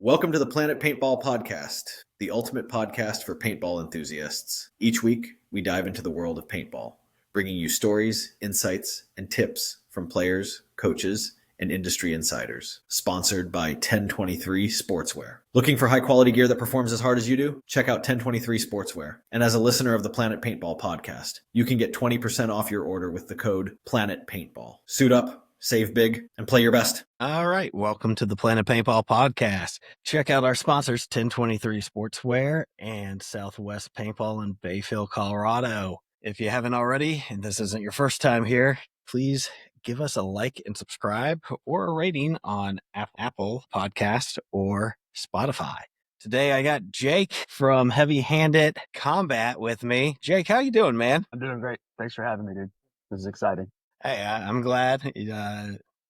Welcome to the Planet Paintball Podcast, the ultimate podcast for paintball enthusiasts. Each week, we dive into the world of paintball, bringing you stories, insights, and tips from players, coaches, and industry insiders. Sponsored by 1023 Sportswear. Looking for high-quality gear that performs as hard as you do? Check out 1023 Sportswear. And as a listener of the Planet Paintball Podcast, you can get 20% off your order with the code Planet Paintball. Suit up, save big, and play your best. All right. Welcome to the Planet Paintball Podcast. Check out our sponsors, 1023 Sportswear and Southwest Paintball in Bayfield, Colorado. If you haven't already, and this isn't your first time here, please give us a like and subscribe or a rating on Apple Podcast or Spotify. Today, I got Jake from Handed Combat with me. Jake, how you doing, man? I'm doing great. Thanks for having me, dude. This is exciting. Hey, I'm glad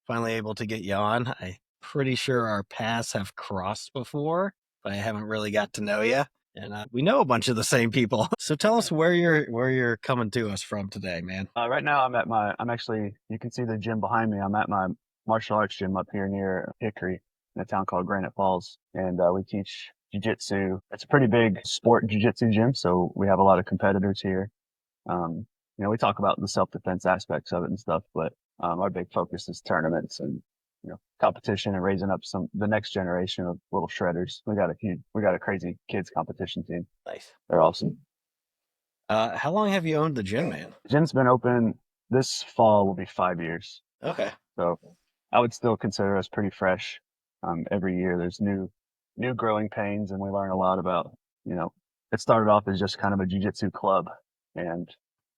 finally able to get you on. I'm pretty sure our paths have crossed before, but I haven't really got to know you. And we know a bunch of the same people. So tell us where you're coming to us from today, man. Right now I'm actually, you can see the gym behind me. I'm at my martial arts gym up here near Hickory in a town called Granite Falls. And we teach Jiu-Jitsu. It's a pretty big sport Jiu-Jitsu gym. So we have a lot of competitors here. We talk about the self-defense aspects of it and stuff, but our big focus is tournaments and competition and raising up the next generation of little shredders. We got a crazy kids competition team. Nice. They're awesome. How long have you owned the gym, man? The gym's been open this fall will be 5 years. Okay. So I would still consider us pretty fresh. Every year there's new growing pains, and we learn a lot about, it started off as just kind of a jiu-jitsu club, and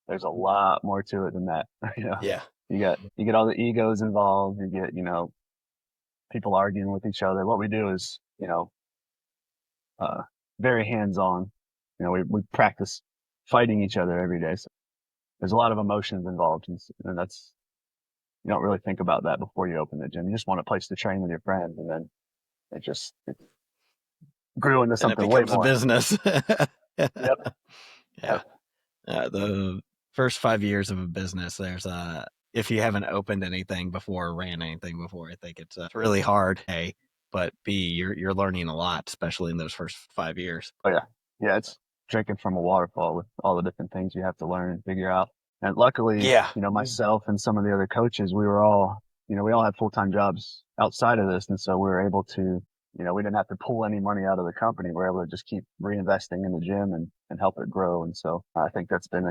there's a lot more to it than that. Yeah. You get all the egos involved. You get, people arguing with each other. What we do is, very hands-on. We practice fighting each other every day. So there's a lot of emotions involved, and that's, you don't really think about that before you open the gym. You just want a place to train with your friends, and then it grew into something way more. A business. Yep. Yeah. The first 5 years of a business, there's if you haven't opened anything before or ran anything before, I think it's really hard. A, but B, you're learning a lot, especially in those first 5 years. Oh yeah, it's drinking from a waterfall with all the different things you have to learn and figure out. And luckily, myself and some of the other coaches, we were all, we all had full-time jobs outside of this, and so we were able to, we didn't have to pull any money out of the company. We were able to just keep reinvesting in the gym and help it grow. And so I think that's been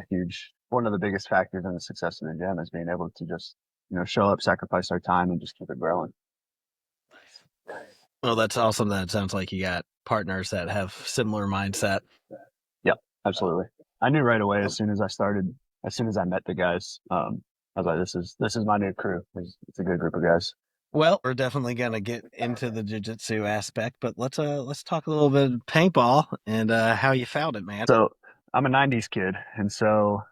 one of the biggest factors in the success of the gym is being able to just, show up, sacrifice our time, and just keep it growing. Well, that's awesome. That sounds like you got partners that have similar mindset. Yep, absolutely. I knew right away as soon as I met the guys, I was like, this is my new crew. It's a good group of guys. Well, we're definitely going to get into the jiu-jitsu aspect, but let's talk a little bit of paintball and how you found it, man. So I'm a 90s kid. And so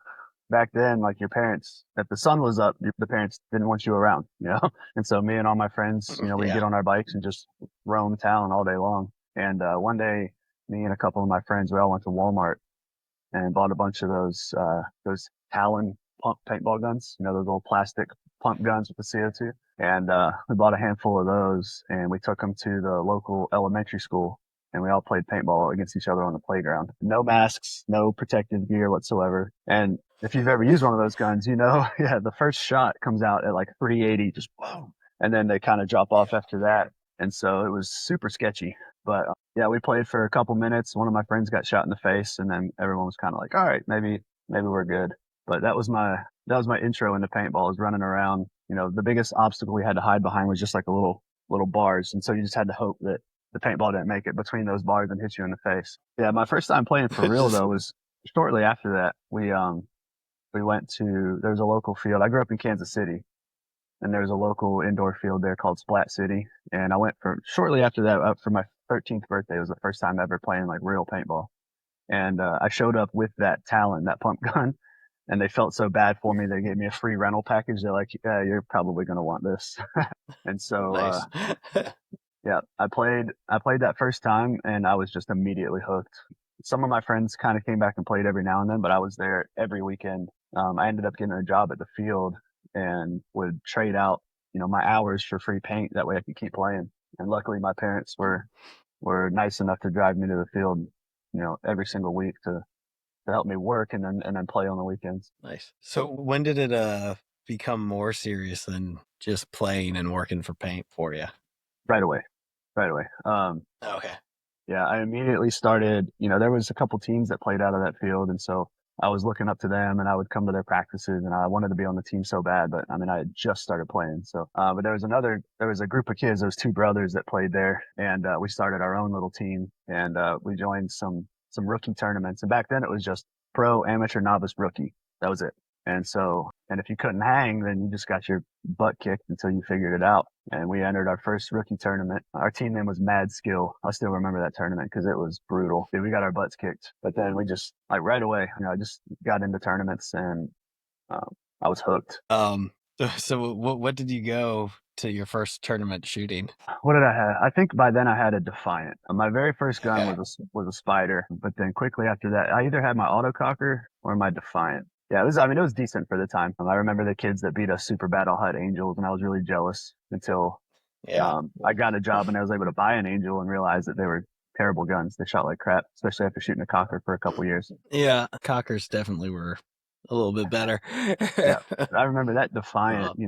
back then, like your parents, if the sun was up, the parents didn't want you around, And so me and all my friends, we get on our bikes and just roam town all day long. And one day, me and a couple of my friends, we all went to Walmart and bought a bunch of those Talon pump paintball guns, those old plastic pump guns with the CO2. And we bought a handful of those, and we took them to the local elementary school, and we all played paintball against each other on the playground. No masks, no protective gear whatsoever. And if you've ever used one of those guns, the first shot comes out at like 380, just boom. And then they kind of drop off after that. And so it was super sketchy. But we played for a couple minutes. One of my friends got shot in the face, and then everyone was kind of like, all right, maybe we're good. But that was my intro into paintball, is running around. The biggest obstacle we had to hide behind was just like a little bars. And so you just had to hope that the paintball didn't make it between those bars and hit you in the face. Yeah. My first time playing for real though was shortly after that. We went to, there's a local field. I grew up in Kansas City, and there's a local indoor field there called Splat City. And I went shortly after that, for my 13th birthday. It was the first time ever playing like real paintball. And I showed up with that Talon, that pump gun. And they felt so bad for me, they gave me a free rental package. They're like, yeah, you're probably going to want this. And so, I played that first time, and I was just immediately hooked. Some of my friends kind of came back and played every now and then, but I was there every weekend. I ended up getting a job at the field and would trade out, my hours for free paint. That way I could keep playing. And luckily my parents were nice enough to drive me to the field, every single week to help me work and then play on the weekends. Nice. So when did it become more serious than just playing and working for paint for you? Right away. Okay. Yeah, I immediately started, there was a couple teams that played out of that field. And so I was looking up to them and I would come to their practices and I wanted to be on the team so bad, but I mean, I had just started playing. So, but there was a group of kids, those two brothers that played there and, we started our own little team and, we joined some rookie tournaments. And back then it was just pro, amateur, novice, rookie. That was it. And so, and if you couldn't hang, then you just got your butt kicked until you figured it out. And we entered our first rookie tournament. Our team name was Mad Skill. I still remember that tournament because it was brutal. Dude, we got our butts kicked. But then we just, like right away, I just got into tournaments and I was hooked. So what did you go to your first tournament shooting? What did I have? I think by then I had a Defiant. My very first gun was a Spider. But then quickly after that, I either had my autococker or my Defiant. Yeah, it was decent for the time. I remember the kids that beat us super bad all had Angels, and I was really jealous until I got a job and I was able to buy an Angel and realize that they were terrible guns. They shot like crap, especially after shooting a Cocker for a couple years. Yeah, Cockers definitely were a little bit better. Yeah, I remember that Defiant,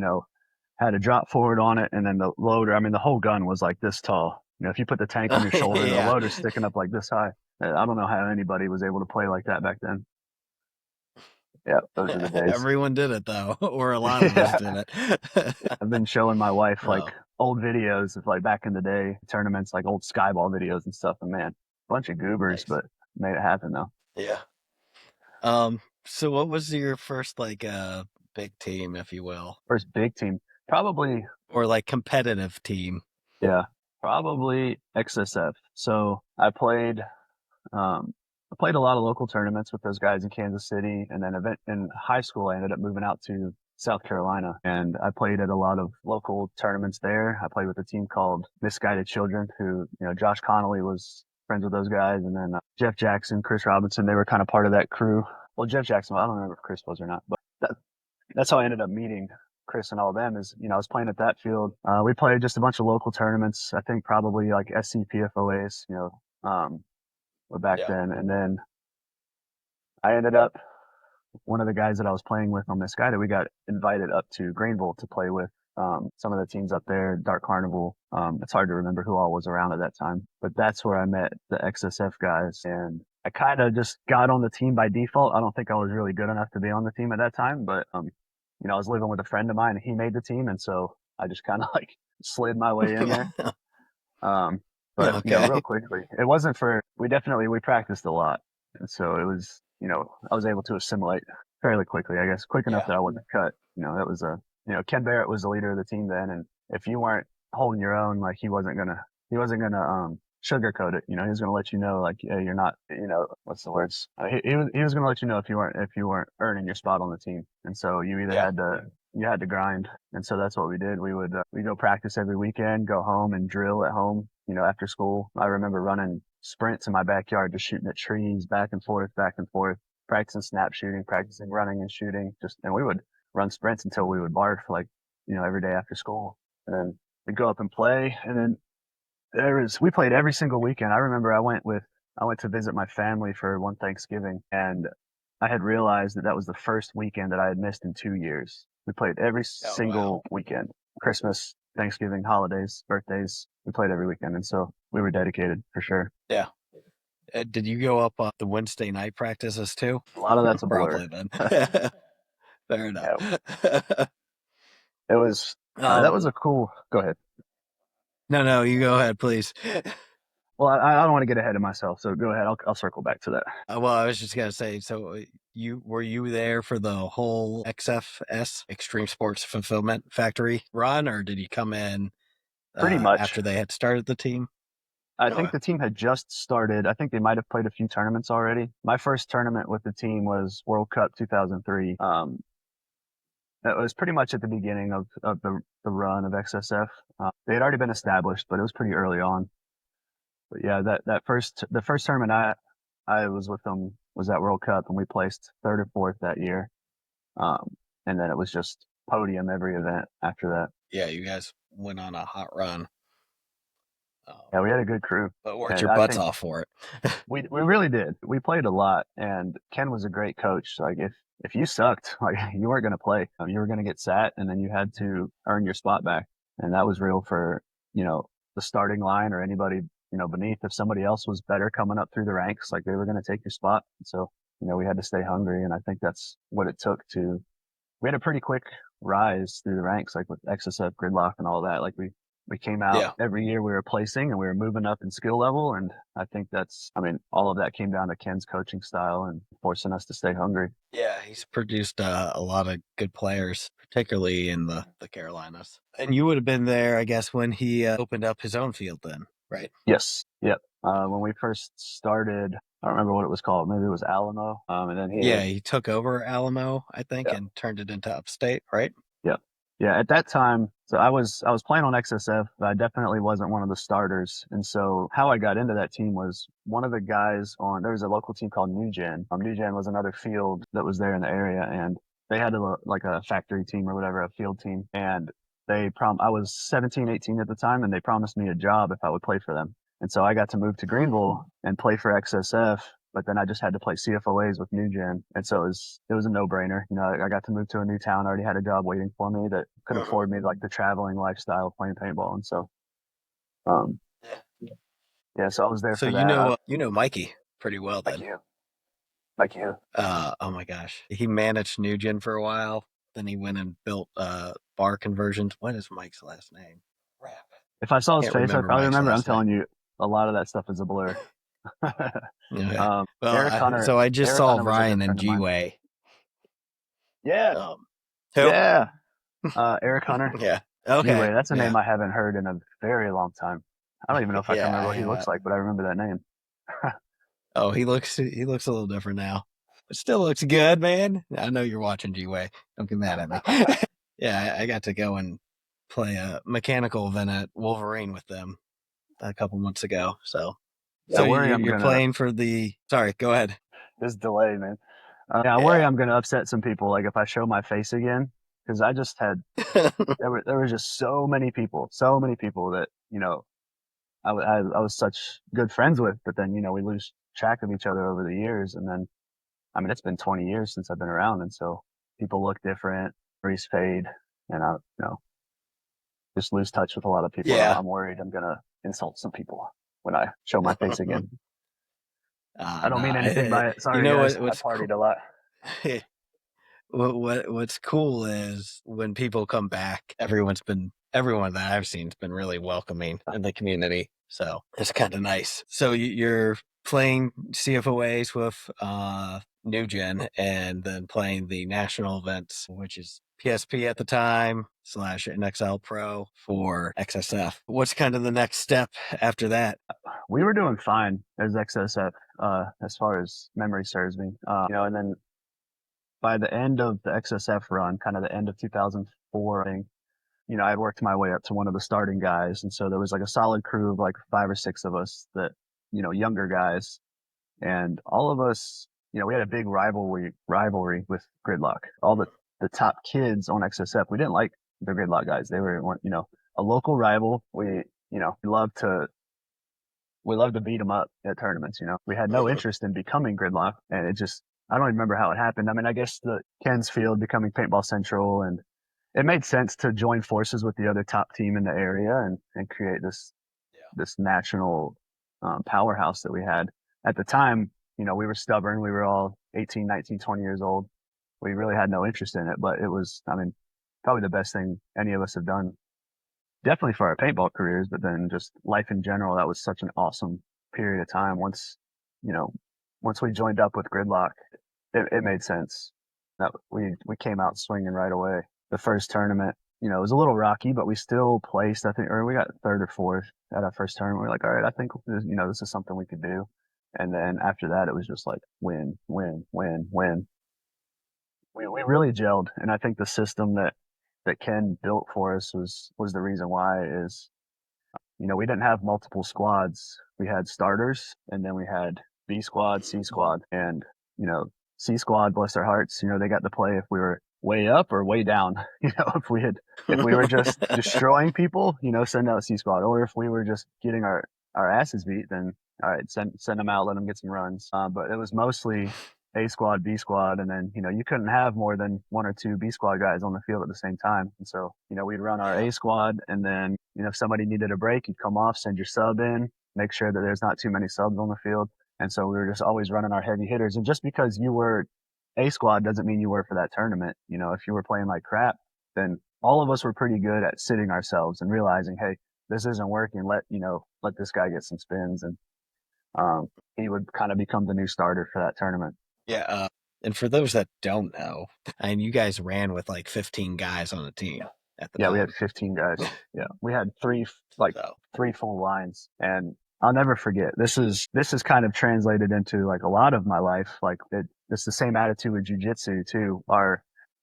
had a drop forward on it, and then the loader. I mean, the whole gun was like this tall. If you put the tank on your shoulder, the loader's sticking up like this high. I don't know how anybody was able to play like that back then. Yeah, those are the days. Everyone did it though, or a lot of us did it. I've been showing my wife like old videos of like back in the day tournaments, like old skyball videos and stuff. And man, bunch of goobers, but made it happen though. Yeah. So what was your first like big team, if you will? First big team, probably, or like competitive team. Yeah, probably XSF. So I played a lot of local tournaments with those guys in Kansas City, and then in high school I ended up moving out to South Carolina, and I played at a lot of local tournaments there. I played with a team called Misguided Children, who, Josh Connolly was friends with those guys, and then Jeff Jackson, Chris Robinson, they were kind of part of that crew. Well, Jeff Jackson, I don't remember if Chris was or not, but that's how I ended up meeting Chris and all them is, I was playing at that field. We played just a bunch of local tournaments. I think probably like SCPFOAs, back then. And then I ended up, one of the guys that I was playing with on this guy that we got invited up to Greenville to play with some of the teams up there, Dark Carnival. It's hard to remember who all was around at that time, but that's where I met the XSF guys. And I kind of just got on the team by default. I don't think I was really good enough to be on the team at that time, but, I was living with a friend of mine and he made the team. And so I just kind of like slid my way in there. But real quickly, it wasn't we practiced a lot. And so it was, I was able to assimilate fairly quickly, I guess, quick enough that I wasn't cut. That was Ken Barrett was the leader of the team then. And if you weren't holding your own, like he wasn't gonna sugarcoat it. He was going to let you know, like, hey, you're not, what's the words? He was going to let you know if you weren't earning your spot on the team. And so you either had to grind. And so that's what we did. We would, we go practice every weekend, go home and drill at home, after school. I remember running sprints in my backyard, just shooting at trees back and forth, practicing snap shooting, practicing running and shooting, and we would run sprints until we would barf like, every day after school. And then we'd go up and play. And then we played every single weekend. I remember I went to visit my family for one Thanksgiving, and I had realized that was the first weekend that I had missed in 2 years. We played every single weekend, Christmas, Thanksgiving, holidays, birthdays. We played every weekend. And so we were dedicated for sure. Yeah. Did you go up on the Wednesday night practices too? A lot of that's a Probably blur. then. Fair enough. Yeah. It was, that was a cool, go ahead. No, you go ahead, please. Well, I don't want to get ahead of myself, so go ahead. I'll circle back to that. Well, I was just gonna say, so were you there for the whole XFS Extreme Sports Fulfillment Factory run, or did you come in pretty much after they had started the team? I think the team had just started. I think they might have played a few tournaments already. My first tournament with the team was World Cup 2003. It was pretty much at the beginning of the run of XSF. They had already been established, but it was pretty early on. But yeah, the first tournament I was with them was at World Cup, and we placed third or fourth that year. And then it was just podium every event after that. Yeah, you guys went on a hot run. Yeah, we had a good crew. But worked And your butts off for it. we really did. We played a lot, and Ken was a great coach. Like if you sucked, like you weren't going to play. You were going to get sat, and then you had to earn your spot back. And that was real for, the starting line or anybody, beneath. If somebody else was better coming up through the ranks, like they were going to take your spot. And so, we had to stay hungry. And I think that's what it took we had a pretty quick rise through the ranks, like with XSF, Gridlock and all that. Like we came out every year we were placing and we were moving up in skill level. And I think all of that came down to Ken's coaching style and forcing us to stay hungry. Yeah, he's produced a lot of good players, particularly in the Carolinas. And you would have been there, I guess, when he opened up his own field then, right? Yes. Yep. When we first started, I don't remember what it was called. Maybe it was Alamo. And then he took over Alamo, I think, and turned it into Upstate, right? Yeah. Yeah. At that time, so I was playing on XSF, but I definitely wasn't one of the starters. And so how I got into that team was one of the guys there was a local team called New Gen. New Gen was another field that was there in the area, and they had a factory team or whatever, a field team. And I was 17, 18 at the time, and they promised me a job if I would play for them. And so I got to move to Greenville and play for XSF, but then I just had to play CFOAs with New Gen. And so it was a no-brainer. I got to move to a new town. I already had a job waiting for me that could afford me like the traveling lifestyle of playing paintball. And so, so I was there for that. So you know Mikey pretty well then. Like you. Oh my gosh. He managed New Gen for a while. Then he went and built bar conversions. What is Mike's last name? Crap. If I saw his face, I'd probably remember. I'm telling you, a lot of that stuff is a blur. Yeah. So I just saw Ryan and G-Way. Yeah. Who? Yeah. Eric Hunter. Yeah. Okay. G-Way, that's a name I haven't heard in a very long time. I don't even know if I can remember what he looks like, but I remember that name. He looks a little different now. It still looks good, man. I know you're watching G-Way. Don't get mad at me. Yeah, I got to go and play a mechanical event at Wolverine with them a couple months ago. So you're playing for the... Sorry, go ahead. This delay, man. I worry I'm going to upset some people, like if I show my face again, because I just had... there were just so many people that, I was such good friends with, but then, we lose track of each other over the years. And then, it's been 20 years since I've been around. And so people look different, memories fade, and I, just lose touch with a lot of people. Yeah. I'm worried I'm going to insult some people when I show my face again. I don't mean anything by it. Sorry, guys. I partied a lot. What's cool is when people come back, everyone that I've seen has been really welcoming in the community. So it's kind of nice. So you're playing CFOAs with New Gen and then playing the national events, which is PSP at the time / NXL Pro for XSF. What's kind of the next step after that? We were doing fine as XSF, as far as memory serves me. And then by the end of the XSF run, kind of the end of 2004, I think, I had worked my way up to one of the starting guys. And so there was like a solid crew of like 5 or 6 of us that, younger guys. And all of us, we had a big rivalry with Gridlock. All the top kids on XSF, we didn't like the Gridlock guys. They were, a local rival. We love to beat them up at tournaments. We had no interest in becoming Gridlock, and I don't even remember how it happened. I guess the Ken's Field becoming Paintball Central, and it made sense to join forces with the other top team in the area and create this national powerhouse that we had. At the time, we were stubborn. We were all 18, 19, 20 years old. We really had no interest in it, but it was, probably the best thing any of us have done. Definitely for our paintball careers, but then just life in general. That was such an awesome period of time. Once we joined up with Gridlock, it made sense that we came out swinging right away. The first tournament, it was a little rocky, but we still placed, I think, or we got 3rd or 4th at our first tournament. We were like, all right, I think, this is something we could do. And then after that, it was just like win, win, win, win. We really gelled. And I think the system that Ken built for us was the reason why is, we didn't have multiple squads. We had starters, and then we had B squad, C squad, and, C squad, bless their hearts, they got to play if we were way up or way down. If we were just destroying people, send out C squad, or if we were just getting our asses beat, then all right, send them out, let them get some runs. But it was mostly A squad, B squad, and then you couldn't have more than one or two B squad guys on the field at the same time. And so we'd run our A squad, and then if somebody needed a break, you'd come off, send your sub in, make sure that there's not too many subs on the field. And so we were just always running our heavy hitters. And just because you were A squad doesn't mean you were for that tournament. If you were playing like crap, then all of us were pretty good at sitting ourselves and realizing, hey, this isn't working. Let this guy get some spins, and he would kind of become the new starter for that tournament. Yeah. And for those that don't know, and you guys ran with like 15 guys on the team at the time. We had 15 guys. Yeah. We had three full lines, and I'll never forget. This is kind of translated into like a lot of my life. Like it's the same attitude with jiu-jitsu too.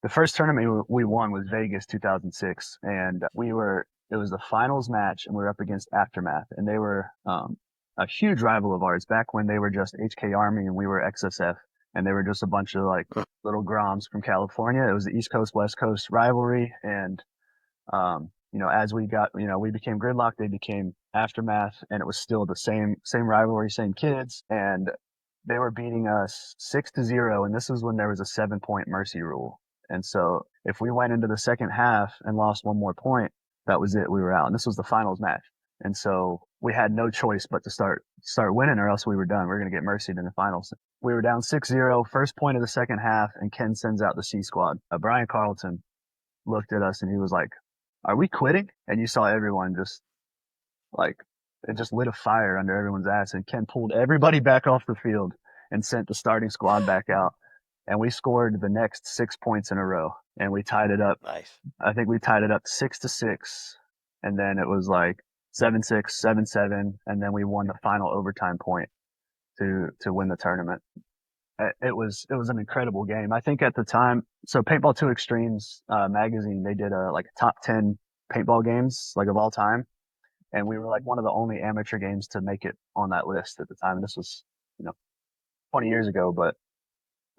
The first tournament we won was Vegas 2006, and it was the finals match, and we were up against Aftermath, and they were a huge rival of ours back when they were just HK Army and we were XSF, and they were just a bunch of like little Groms from California. It was the East Coast West Coast rivalry, and as we became Gridlock, they became Aftermath, and it was still the same rivalry, same kids, and they were beating us 6-0, and this was when there was a 7-point mercy rule. And so if we went into the second half and lost one more point, that was it. We were out. And this was the finals match. And so we had no choice but to start winning, or else we were done. We were going to get mercied in the finals. We were down 6-0, first point of the second half, and Ken sends out the C squad. Brian Carlton looked at us and he was like, "Are we quitting?" And you saw everyone just like, it just lit a fire under everyone's ass. And Ken pulled everybody back off the field and sent the starting squad back out. And we scored the next 6 points in a row, and we tied it up. Nice. I think we tied it up 6-6, and then it was like 7-6, 7-7, and then we won the final overtime point to win the tournament. It was an incredible game. I think at the time, so Paintball 2 Extremes magazine, they did a top 10 paintball games like of all time, and we were like one of the only amateur games to make it on that list at the time. And this was 20 years ago, but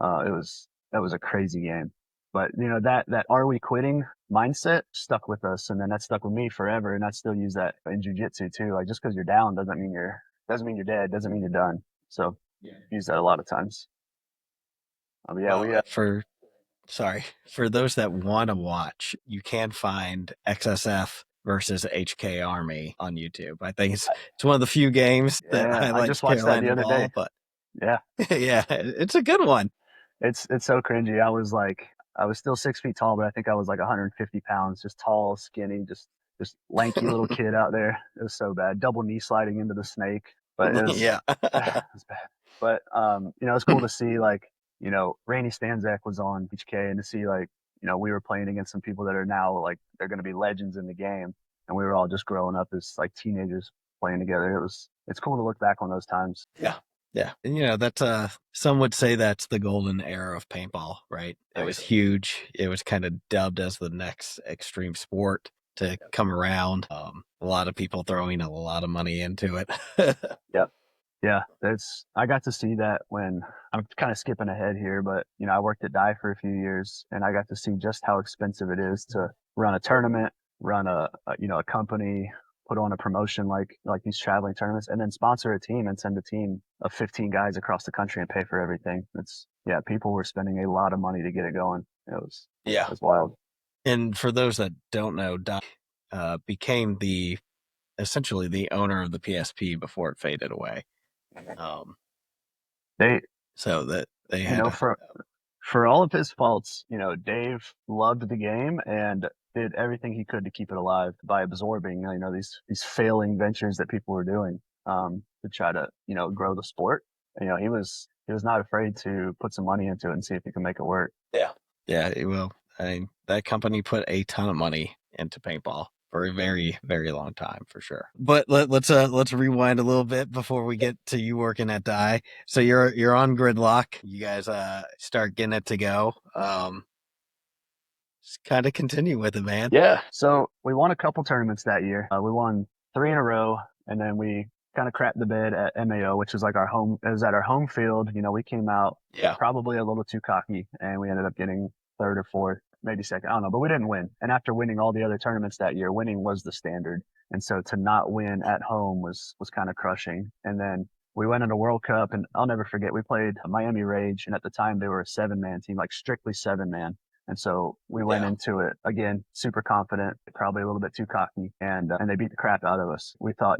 that was a crazy game. But that "are we quitting" mindset stuck with us, and then that stuck with me forever. And I still use that in jiu-jitsu too. Like, just because you're down doesn't mean you're dead, doesn't mean you're done. So use that a lot of times. For those that want to watch, you can find XSF versus HK Army on YouTube. I think it's one of the few games that I just watched that the other day. But yeah, it's a good one. It's so cringy. I was still 6 feet tall, but I think I was like 150 pounds, just tall, skinny, just lanky little kid out there. It was so bad. Double knee sliding into the snake, but it was, it was bad. But it's cool to see Rainey Stanzak was on HK, and to see we were playing against some people that are now they're going to be legends in the game, and we were all just growing up as teenagers playing together. It's cool to look back on those times. Yeah. And that's some would say that's the golden era of paintball, right? It was huge. It was kind of dubbed as the next extreme sport to come around. A lot of people throwing a lot of money into it. Yeah. I got to see that when I'm kind of skipping ahead here, but I worked at Dye for a few years, and I got to see just how expensive it is to run a tournament, run a company, put on a promotion like these traveling tournaments, and then sponsor a team and send a team of 15 guys across the country and pay for everything. People were spending a lot of money to get it going. It was wild. And for those that don't know, Doc became essentially the owner of the PSP before it faded away. They had for all of his faults, Dave loved the game and did everything he could to keep it alive by absorbing, these failing ventures that people were doing, to try to, grow the sport. He was not afraid to put some money into it and see if he can make it work. Yeah, it will. I mean, that company put a ton of money into paintball for a very, very long time, for sure. But let's rewind a little bit before we get to you working at Dye. So you're on Gridlock. You guys start getting it to go. Just kind of continue with it, man. Yeah. So we won a couple tournaments that year. We won 3 in a row, and then we kind of crapped the bed at MAO, which was our home. It was at our home field. We came out probably a little too cocky, and we ended up getting 3rd or 4th. maybe second. I don't know, but we didn't win. And after winning all the other tournaments that year, winning was the standard. And so to not win at home was kind of crushing. And then we went into World Cup, and I'll never forget, we played Miami Rage, and at the time they were a 7-man team, like strictly 7-man. And so we went into it again, super confident, probably a little bit too cocky, and they beat the crap out of us. We thought,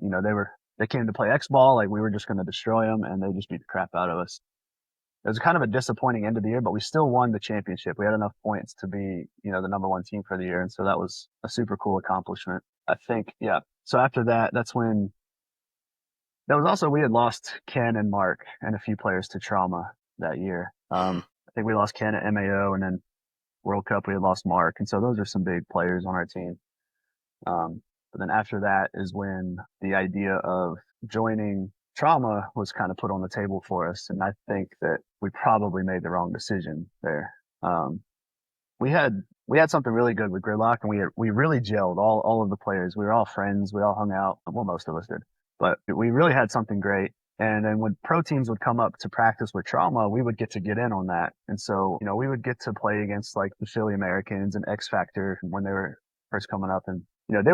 they came to play X-ball, like we were just going to destroy them, and they just beat the crap out of us. It was kind of a disappointing end of the year, but we still won the championship. We had enough points to be, the number one team for the year. And so that was a super cool accomplishment, I think. Yeah. So after that, we had lost Ken and Mark and a few players to trauma that year. I think we lost Ken at MAO, and then World Cup, we had lost Mark. And so those are some big players on our team. But then after that is when the idea of joining trauma was kind of put on the table for us. And I think that we probably made the wrong decision there. We had something really good with Gridlock, and we really gelled all of the players. We were all friends. We all hung out. Well, most of us did, but we really had something great. And then when pro teams would come up to practice with trauma, we would get in on that. And so, we would get to play against like the Philly Americans and X Factor when they were first coming up, and they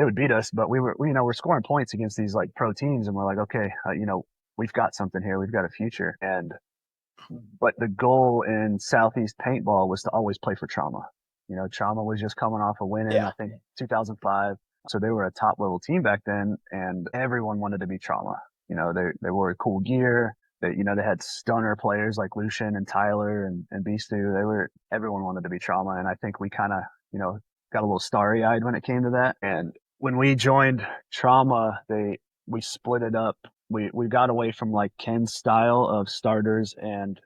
would beat us, but we're scoring points against these like pro teams, and we're like, okay, we've got something here. We've got a future. But the goal in Southeast paintball was to always play for trauma. Trauma was just coming off a win in, I think, 2005. So they were a top level team back then, and everyone wanted to be trauma. They wore cool gear. They had stunner players like Lucian and Tyler and Bistu. Everyone wanted to be trauma. And I think we kind of, got a little starry eyed when it came to that. And when we joined trauma, we split it up. We got away from like Ken's style of starters and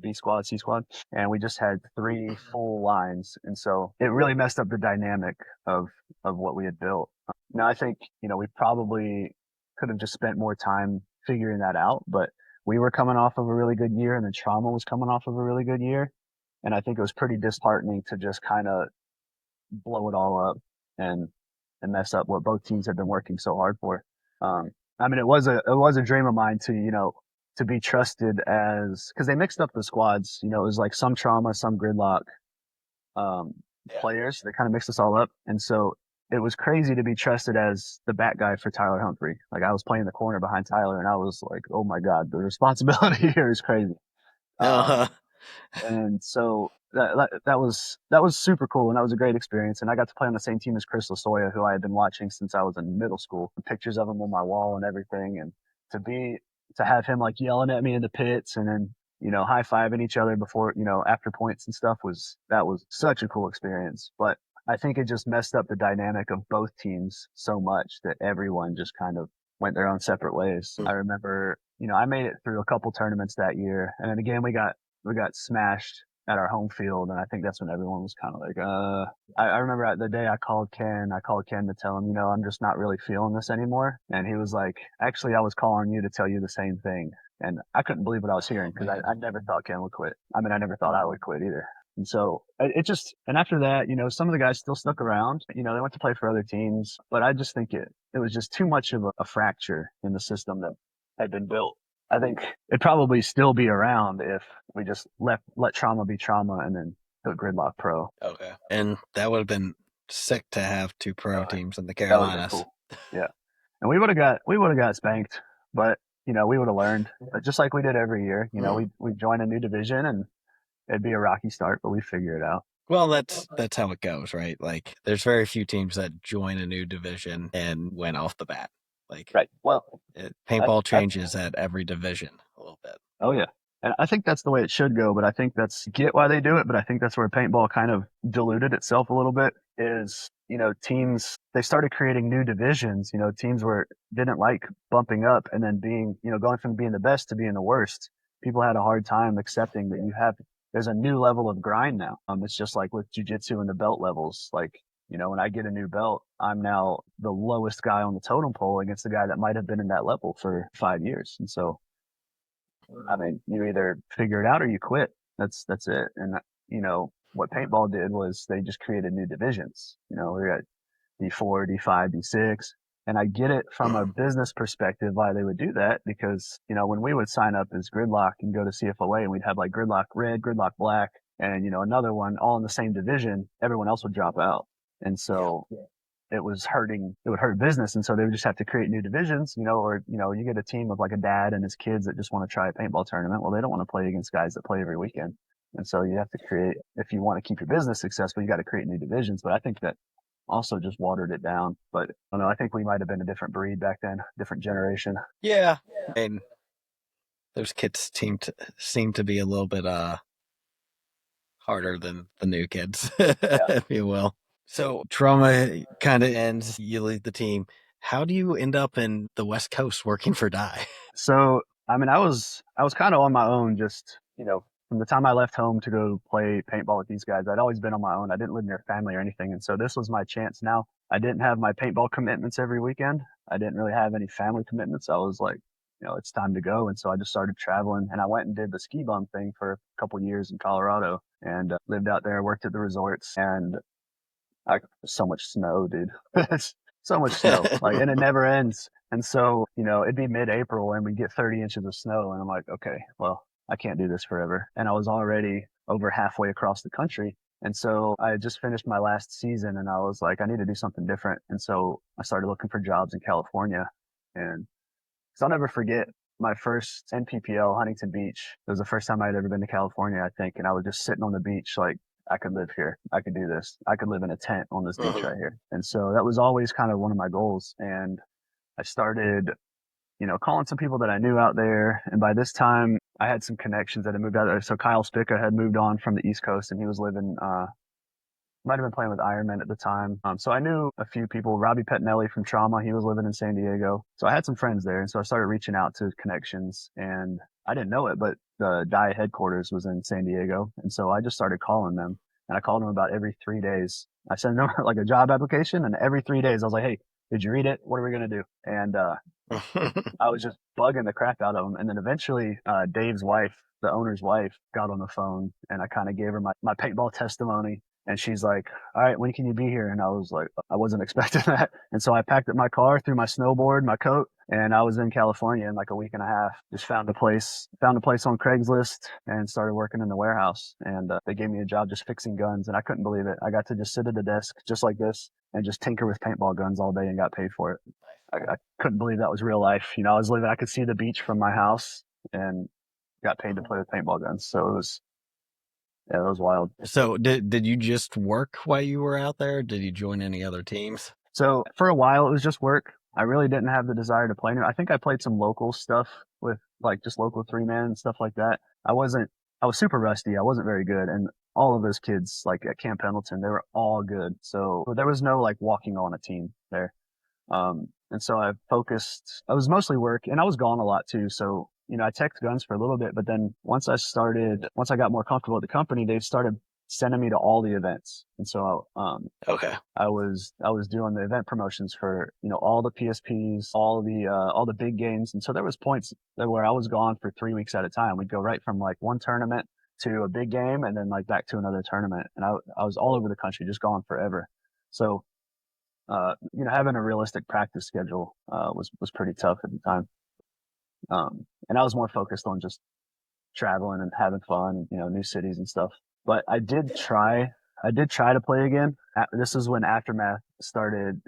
B squad, C squad, and we just had 3 full lines. And so it really messed up the dynamic of what we had built. Now I think, we probably could have just spent more time figuring that out, but we were coming off of a really good year, and then trauma was coming off of a really good year. And I think it was pretty disheartening to just kind of blow it all up and mess up what both teams have been working so hard for. It was a dream of mine to be trusted because they mixed up the squads. It was like some trauma, some Gridlock players. They kind of mixed us all up. And so it was crazy to be trusted as the back guy for Tyler Humphrey. Like I was playing the corner behind Tyler, and I was like, oh my God, the responsibility here is crazy. And so that was super cool, and that was a great experience. And I got to play on the same team as Chris Lasoya, who I had been watching since I was in middle school. Pictures of him on my wall and everything. And to have him like yelling at me in the pits, and then high-fiving each other before after points and stuff was such a cool experience. But I think it just messed up the dynamic of both teams so much that everyone just kind of went their own separate ways. I remember I made it through a couple tournaments that year, and then again we got smashed at our home field. And I think that's when everyone was kind of like, I remember the day I called Ken to tell him, I'm just not really feeling this anymore. And he was like, actually, I was calling you to tell you the same thing. And I couldn't believe what I was hearing, because I never thought Ken would quit. I never thought I would quit either. And so and after that, some of the guys still stuck around, they went to play for other teams, but I just think it was just too much of a fracture in the system that had been built. I think it'd probably still be around if we just let trauma be trauma and then put Gridlock pro. Okay. And that would have been sick to have 2 pro teams in the Carolinas. Cool. Yeah. And we would have got spanked, but we would have learned. But just like we did every year, we join a new division, and it'd be a rocky start, but we figure it out. Well, that's how it goes, right? Like there's very few teams that join a new division and win off the bat. Like, right. Well, paintball changes at every division a little bit. Oh yeah. And I think that's the way it should go, but I think get why they do it. But I think that's where paintball kind of diluted itself a little bit is, teams, they started creating new divisions, teams didn't like bumping up and then being, going from being the best to being the worst. People had a hard time accepting that there's a new level of grind now. It's just like with jiu-jitsu and the belt levels. Like, when I get a new belt, I'm now the lowest guy on the totem pole against the guy that might have been in that level for 5 years. And so, you either figure it out or you quit. That's it. And, what paintball did was they just created new divisions. We got D4, D5, D6. And I get it from a business perspective why they would do that, because, when we would sign up as Gridlock and go to CFOA, and we'd have like Gridlock Red, Gridlock Black, and, another one all in the same division, everyone else would drop out. And so it would hurt business. And so they would just have to create new divisions, or, you get a team of like a dad and his kids that just want to try a paintball tournament. Well, they don't want to play against guys that play every weekend. And so you have to create, if you want to keep your business successful, you got to create new divisions. But I think that also just watered it down. But I don't know, I think we might have been a different breed back then, different generation. Yeah. And those kids seem to be a little bit harder than the new kids, if you will. So trauma kind of ends, you leave the team. How do you end up in the West Coast working for Dye? So, I mean, I was kind of on my own, just, from the time I left home to go play paintball with these guys. I'd always been on my own. I didn't live near family or anything. And so this was my chance. Now, I didn't have my paintball commitments every weekend. I didn't really have any family commitments. I was like, it's time to go. And so I just started traveling, and I went and did the ski bum thing for a couple years in Colorado, and lived out there, worked at the resorts, and so much snow, dude. So much snow, and it never ends. And so, it'd be mid-April and we'd get 30 inches of snow. And I'm like, okay, well, I can't do this forever. And I was already over halfway across the country. And so I had just finished my last season, and I was like, I need to do something different. And so I started looking for jobs in California. And so I'll never forget my first NPPL, Huntington Beach. It was the first time I'd ever been to California, I think. And I was just sitting on the beach, like, I could live here. I could do this. I could live in a tent on this beach right here. And so that was always kind of one of my goals. And I started, calling some people that I knew out there. And by this time, I had some connections that had moved out there. So Kyle Spica had moved on from the East Coast, and he was living, might have been playing with Ironman at the time. So I knew a few people. Robbie Pettinelli from Trauma, he was living in San Diego. So I had some friends there. And so I started reaching out to connections, and I didn't know it, but the Dye headquarters was in San Diego. And so I just started calling them, and I called them about every 3 days. I sent them like a job application, and every 3 days I was like, hey, did you read it? What are we going to do? And I was just bugging the crap out of them. And then eventually Dave's wife, the owner's wife, got on the phone, and I kind of gave her my paintball testimony. And she's like, all right, when can you be here? And I was like, I wasn't expecting that. And so I packed up my car, threw my snowboard, my coat, and I was in California in like a week and a half. Just found a place on Craigslist and started working in the warehouse. And they gave me a job just fixing guns, and I couldn't believe it. I got to just sit at a desk just like this and just tinker with paintball guns all day and got paid for it. I couldn't believe that was real life. I could see the beach from my house and got paid to play with paintball guns. So it was wild. So did you just work while you were out there? Did you join any other teams? So for a while, it was just work. I really didn't have the desire to play. I think I played some local stuff with like just local 3-man and stuff like that. I was super rusty. I wasn't very good. And all of those kids like at Camp Pendleton, they were all good. So there was no like walking on a team there. And so I was mostly work, and I was gone a lot too. So, I teched guns for a little bit, but then once I got more comfortable at the company, they started sending me to all the events. And so, okay, I was doing the event promotions for, all the PSPs, all the big games. And so there was points where I was gone for 3 weeks at a time. We'd go right from like one tournament to a big game, and then like back to another tournament. And I was all over the country, just gone forever. So, having a realistic practice schedule was pretty tough at the time. And I was more focused on just traveling and having fun, new cities and stuff. But I did try to play again. This is when Aftermath started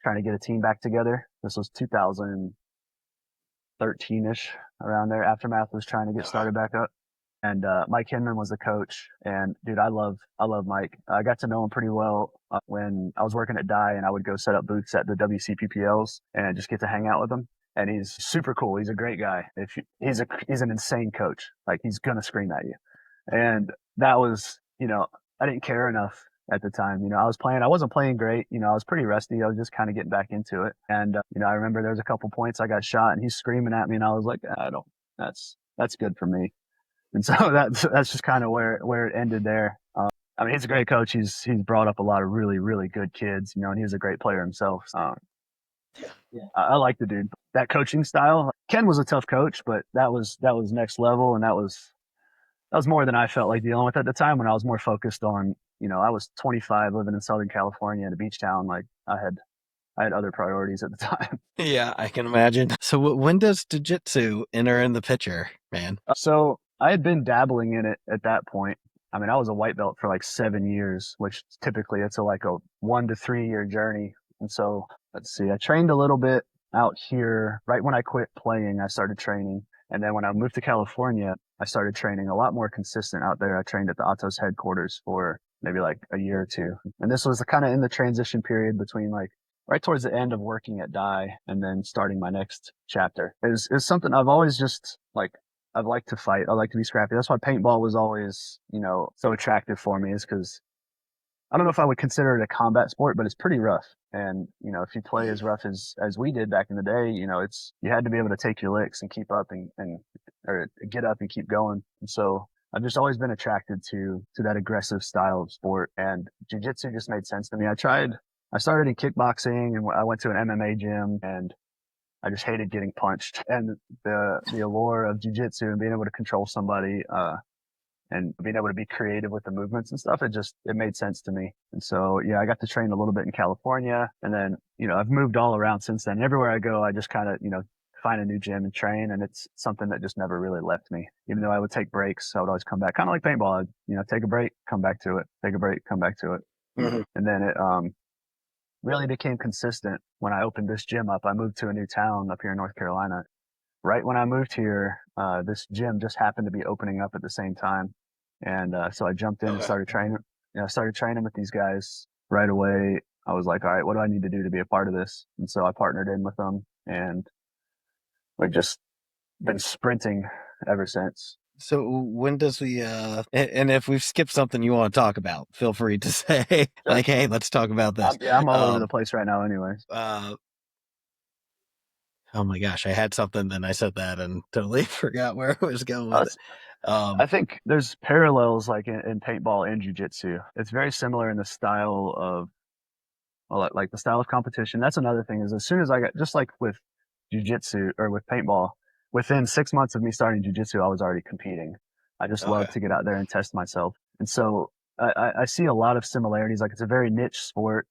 trying to get a team back together. This was 2013-ish, around there. Aftermath was trying to get started back up. And Mike Hinman was the coach. And dude, I love Mike. I got to know him pretty well when I was working at Dye, and I would go set up booths at the WCPPLs and just get to hang out with him. And he's super cool. He's a great guy. He's an insane coach. Like, he's gonna scream at you. And that was, I didn't care enough at the time. I wasn't playing great. I was pretty rusty. I was just kind of getting back into it. And I remember there was a couple points I got shot, and he's screaming at me, and I was like, that's good for me. And so that's just kind of where it ended there. He's a great coach. He's brought up a lot of really, really good kids, and he's a great player himself. I like the dude. That coaching style. Ken was a tough coach, but that was next level, and that was more than I felt like dealing with at the time, when I was more focused on, I was 25 living in Southern California in a beach town. Like, I had other priorities at the time. Yeah, I can imagine. So when does Jiu-Jitsu enter in the picture, man? So I had been dabbling in it at that point. I mean, I was a white belt for like 7 years, which typically it's like a 1 to 3 year journey. And so let's see, I trained a little bit out here. Right when I quit playing, I started training. And then when I moved to California, I started training a lot more consistent out there. I trained at the Atos headquarters for maybe like a year or two. And this was kind of in the transition period between like right towards the end of working at Dye and then starting my next chapter. Is something I've always just like, I've liked to fight. I like to be scrappy. That's why paintball was always, so attractive for me, is because I don't know if I would consider it a combat sport, but it's pretty rough. And, if you play as rough as we did back in the day, you had to be able to take your licks and keep up or get up and keep going. And so I've just always been attracted to that aggressive style of sport, and jiu-jitsu just made sense to me. I started in kickboxing, and I went to an MMA gym, and I just hated getting punched. And the allure of jiu-jitsu and being able to control somebody, and being able to be creative with the movements and stuff, it made sense to me. And so, yeah, I got to train a little bit in California, and then, I've moved all around since then. Everywhere I go, I just kind of, find a new gym and train. And it's something that just never really left me. Even though I would take breaks, I would always come back, kind of like paintball. I'd, take a break, come back to it, take a break, come back to it. Mm-hmm. And then it, really became consistent when I opened this gym up. I moved to a new town up here in North Carolina. Right when I moved here, this gym just happened to be opening up at the same time. And so I jumped in and started training. I started training with these guys right away. I was like, all right, what do I need to do to be a part of this? And so I partnered in with them, and we've just been sprinting ever since. So when does and if we've skipped something you want to talk about, feel free to say, like, hey, let's talk about this. I'm all over the place right now anyways. Oh my gosh, I had something, then I said that and totally forgot where I was going with it. I think there's parallels like in paintball and jiu-jitsu. It's very similar in the style of, like the style of competition. That's another thing, is as soon as I got, just like with jiu-jitsu or with paintball, within 6 months of me starting jiu-jitsu, I was already competing. I just love to get out there and test myself. And so I see a lot of similarities. Like, it's a very niche sport.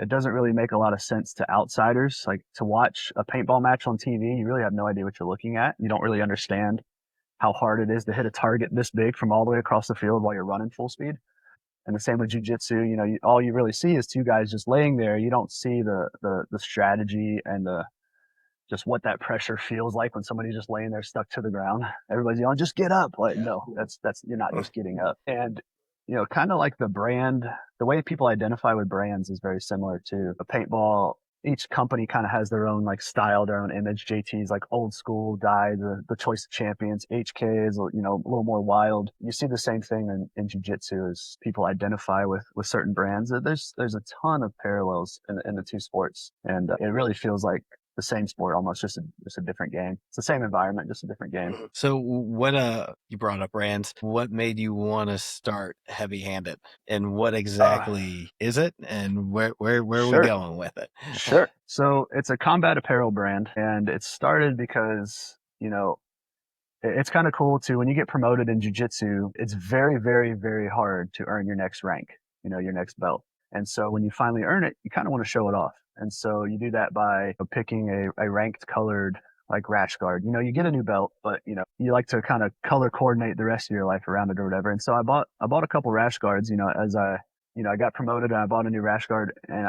It doesn't really make a lot of sense to outsiders. Like, to watch a paintball match on TV, you really have no idea what you're looking at. You don't really understand how hard it is to hit a target this big from all the way across the field while you're running full speed. And the same with jiu-jitsu. All you really see is two guys just laying there. You don't see the strategy and just what that pressure feels like when somebody's just laying there stuck to the ground. Everybody's yelling, just get up. Like, no, that's, you're not just getting up. And, kind of like the way people identify with brands is very similar to a paintball. Each company kind of has their own like style, their own image. JT is like old school, Dye, the choice of champions. HK is, a little more wild. You see the same thing in jiu-jitsu, as people identify with certain brands. There's a ton of parallels in the two sports. And it really feels like the same sport, almost just a different game. It's the same environment, just a different game. So when you brought up brands, what made you want to start Heavy Handed, and what exactly is it, and where are we going with it? Sure. So it's a combat apparel brand, and it started because, it's kind of cool too. When you get promoted in jiu-jitsu, it's very, very, very hard to earn your next rank, your next belt. And so when you finally earn it, you kind of want to show it off. And so you do that by picking a ranked colored like rash guard. You get a new belt, but you like to kind of color coordinate the rest of your life around it or whatever. And so I bought a couple rash guards, as I got promoted, and I bought a new rash guard, and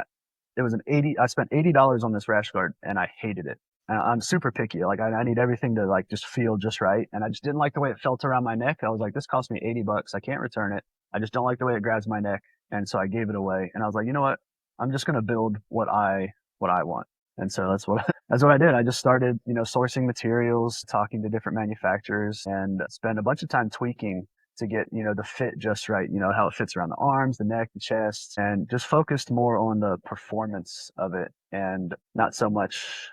it was I spent $80 on this rash guard, and I hated it. I'm super picky. Like, I need everything to like just feel just right. And I just didn't like the way it felt around my neck. I was like, this cost me $80. I can't return it. I just don't like the way it grabs my neck. And so I gave it away, and I was like, you know what? I'm just going to build what I want. And so that's what I did. I just started, sourcing materials, talking to different manufacturers, and spend a bunch of time tweaking to get, the fit just right, how it fits around the arms, the neck, the chest, and just focused more on the performance of it and not so much,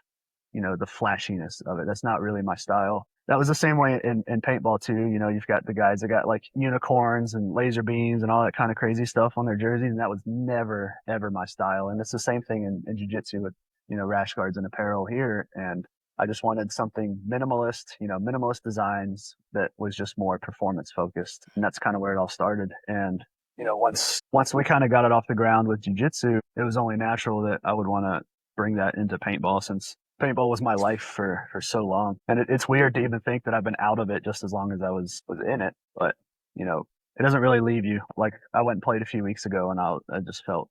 the flashiness of it. That's not really my style. That was the same way in paintball too. You've got the guys that got like unicorns and laser beams and all that kind of crazy stuff on their jerseys, and that was never, ever my style. And it's the same thing in jiu-jitsu with, rash guards and apparel here. And I just wanted something minimalist, minimalist designs that was just more performance focused. And that's kind of where it all started. And, once we kind of got it off the ground with jiu-jitsu, it was only natural that I would want to bring that into paintball, since paintball was my life for so long. And it's weird to even think that I've been out of it just as long as I was in it. But, it doesn't really leave you. Like I went and played a few weeks ago and I just felt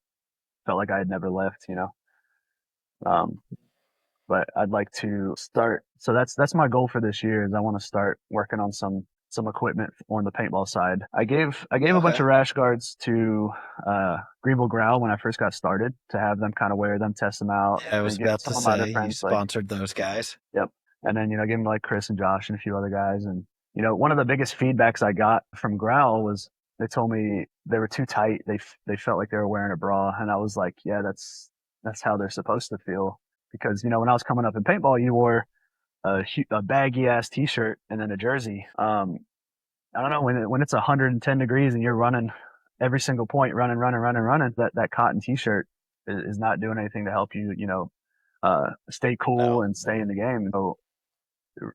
like I had never left, you know. Um, but I'd like to start. So that's my goal for this year is I want to start working on some equipment on the paintball side. I gave a bunch of rash guards to Greenville Growl when I first got started to have them kind of wear them, test them out. I was and give about some to of my other say you friends like, sponsored those guys. yep. And then, you know, give them like Chris and Josh and a few other guys. And, you know, one of the biggest feedbacks I got from Growl was they told me they were too tight. They felt like they were wearing a bra. And I was like, yeah, that's how they're supposed to feel. Because, you know, when I was coming up in paintball, you wore a baggy ass t-shirt and then a jersey. I don't know when it's 110 degrees and you're running every single point, running, that cotton t-shirt is not doing anything to help you, you know, stay cool and stay in the game. So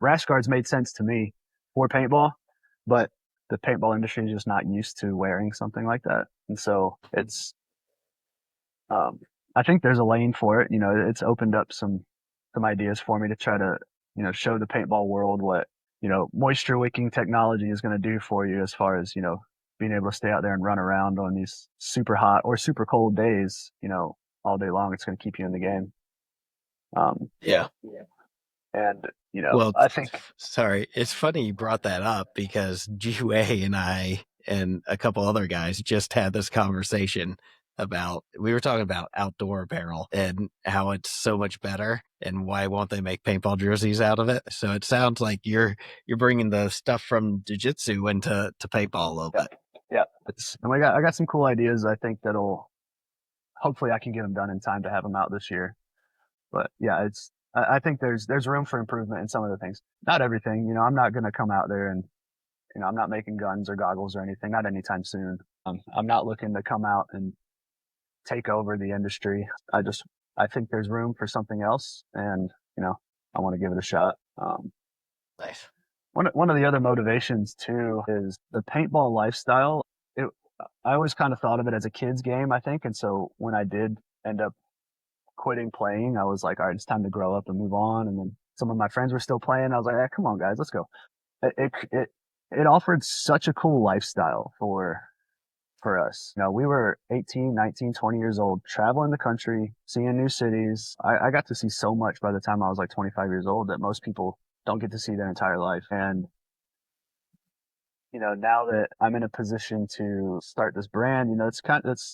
rash guards made sense to me for paintball, but the paintball industry is just not used to wearing something like that. And so I think there's a lane for it. You know, it's opened up some ideas for me to try to, you know, show the paintball world what, you know, moisture wicking technology is going to do for you as far as, you know, being able to stay out there and run around on these super hot or super cold days, you know, all day long. It's going to keep you in the game. Yeah. And, you know, well, I think, sorry, it's funny you brought that up because G-Way and I and a couple other guys just had this conversation we were talking about outdoor apparel and how it's so much better and why won't they make paintball jerseys out of it. So it sounds like you're bringing the stuff from Jiu-Jitsu into paintball a little bit. Yeah. And I got some cool ideas. I think hopefully I can get them done in time to have them out this year. But yeah, I think there's room for improvement in some of the things. Not everything, you know, I'm not going to come out there and, you know, I'm not making guns or goggles or anything, not anytime soon. I'm not looking to come out and take over the industry. I think there's room for something else and, you know, I want to give it a shot. Nice. One of the other motivations too is the paintball lifestyle. I always kind of thought of it as a kid's game, I think. And so when I did end up quitting playing, I was like, all right, it's time to grow up and move on. And then some of my friends were still playing. I was like, come on, guys, let's go. It offered such a cool lifestyle for us. You know, we were 18, 19, 20 years old, traveling the country, seeing new cities. I got to see so much by the time I was like 25 years old that most people don't get to see their entire life. And, you know, now that I'm in a position to start this brand, you know, it's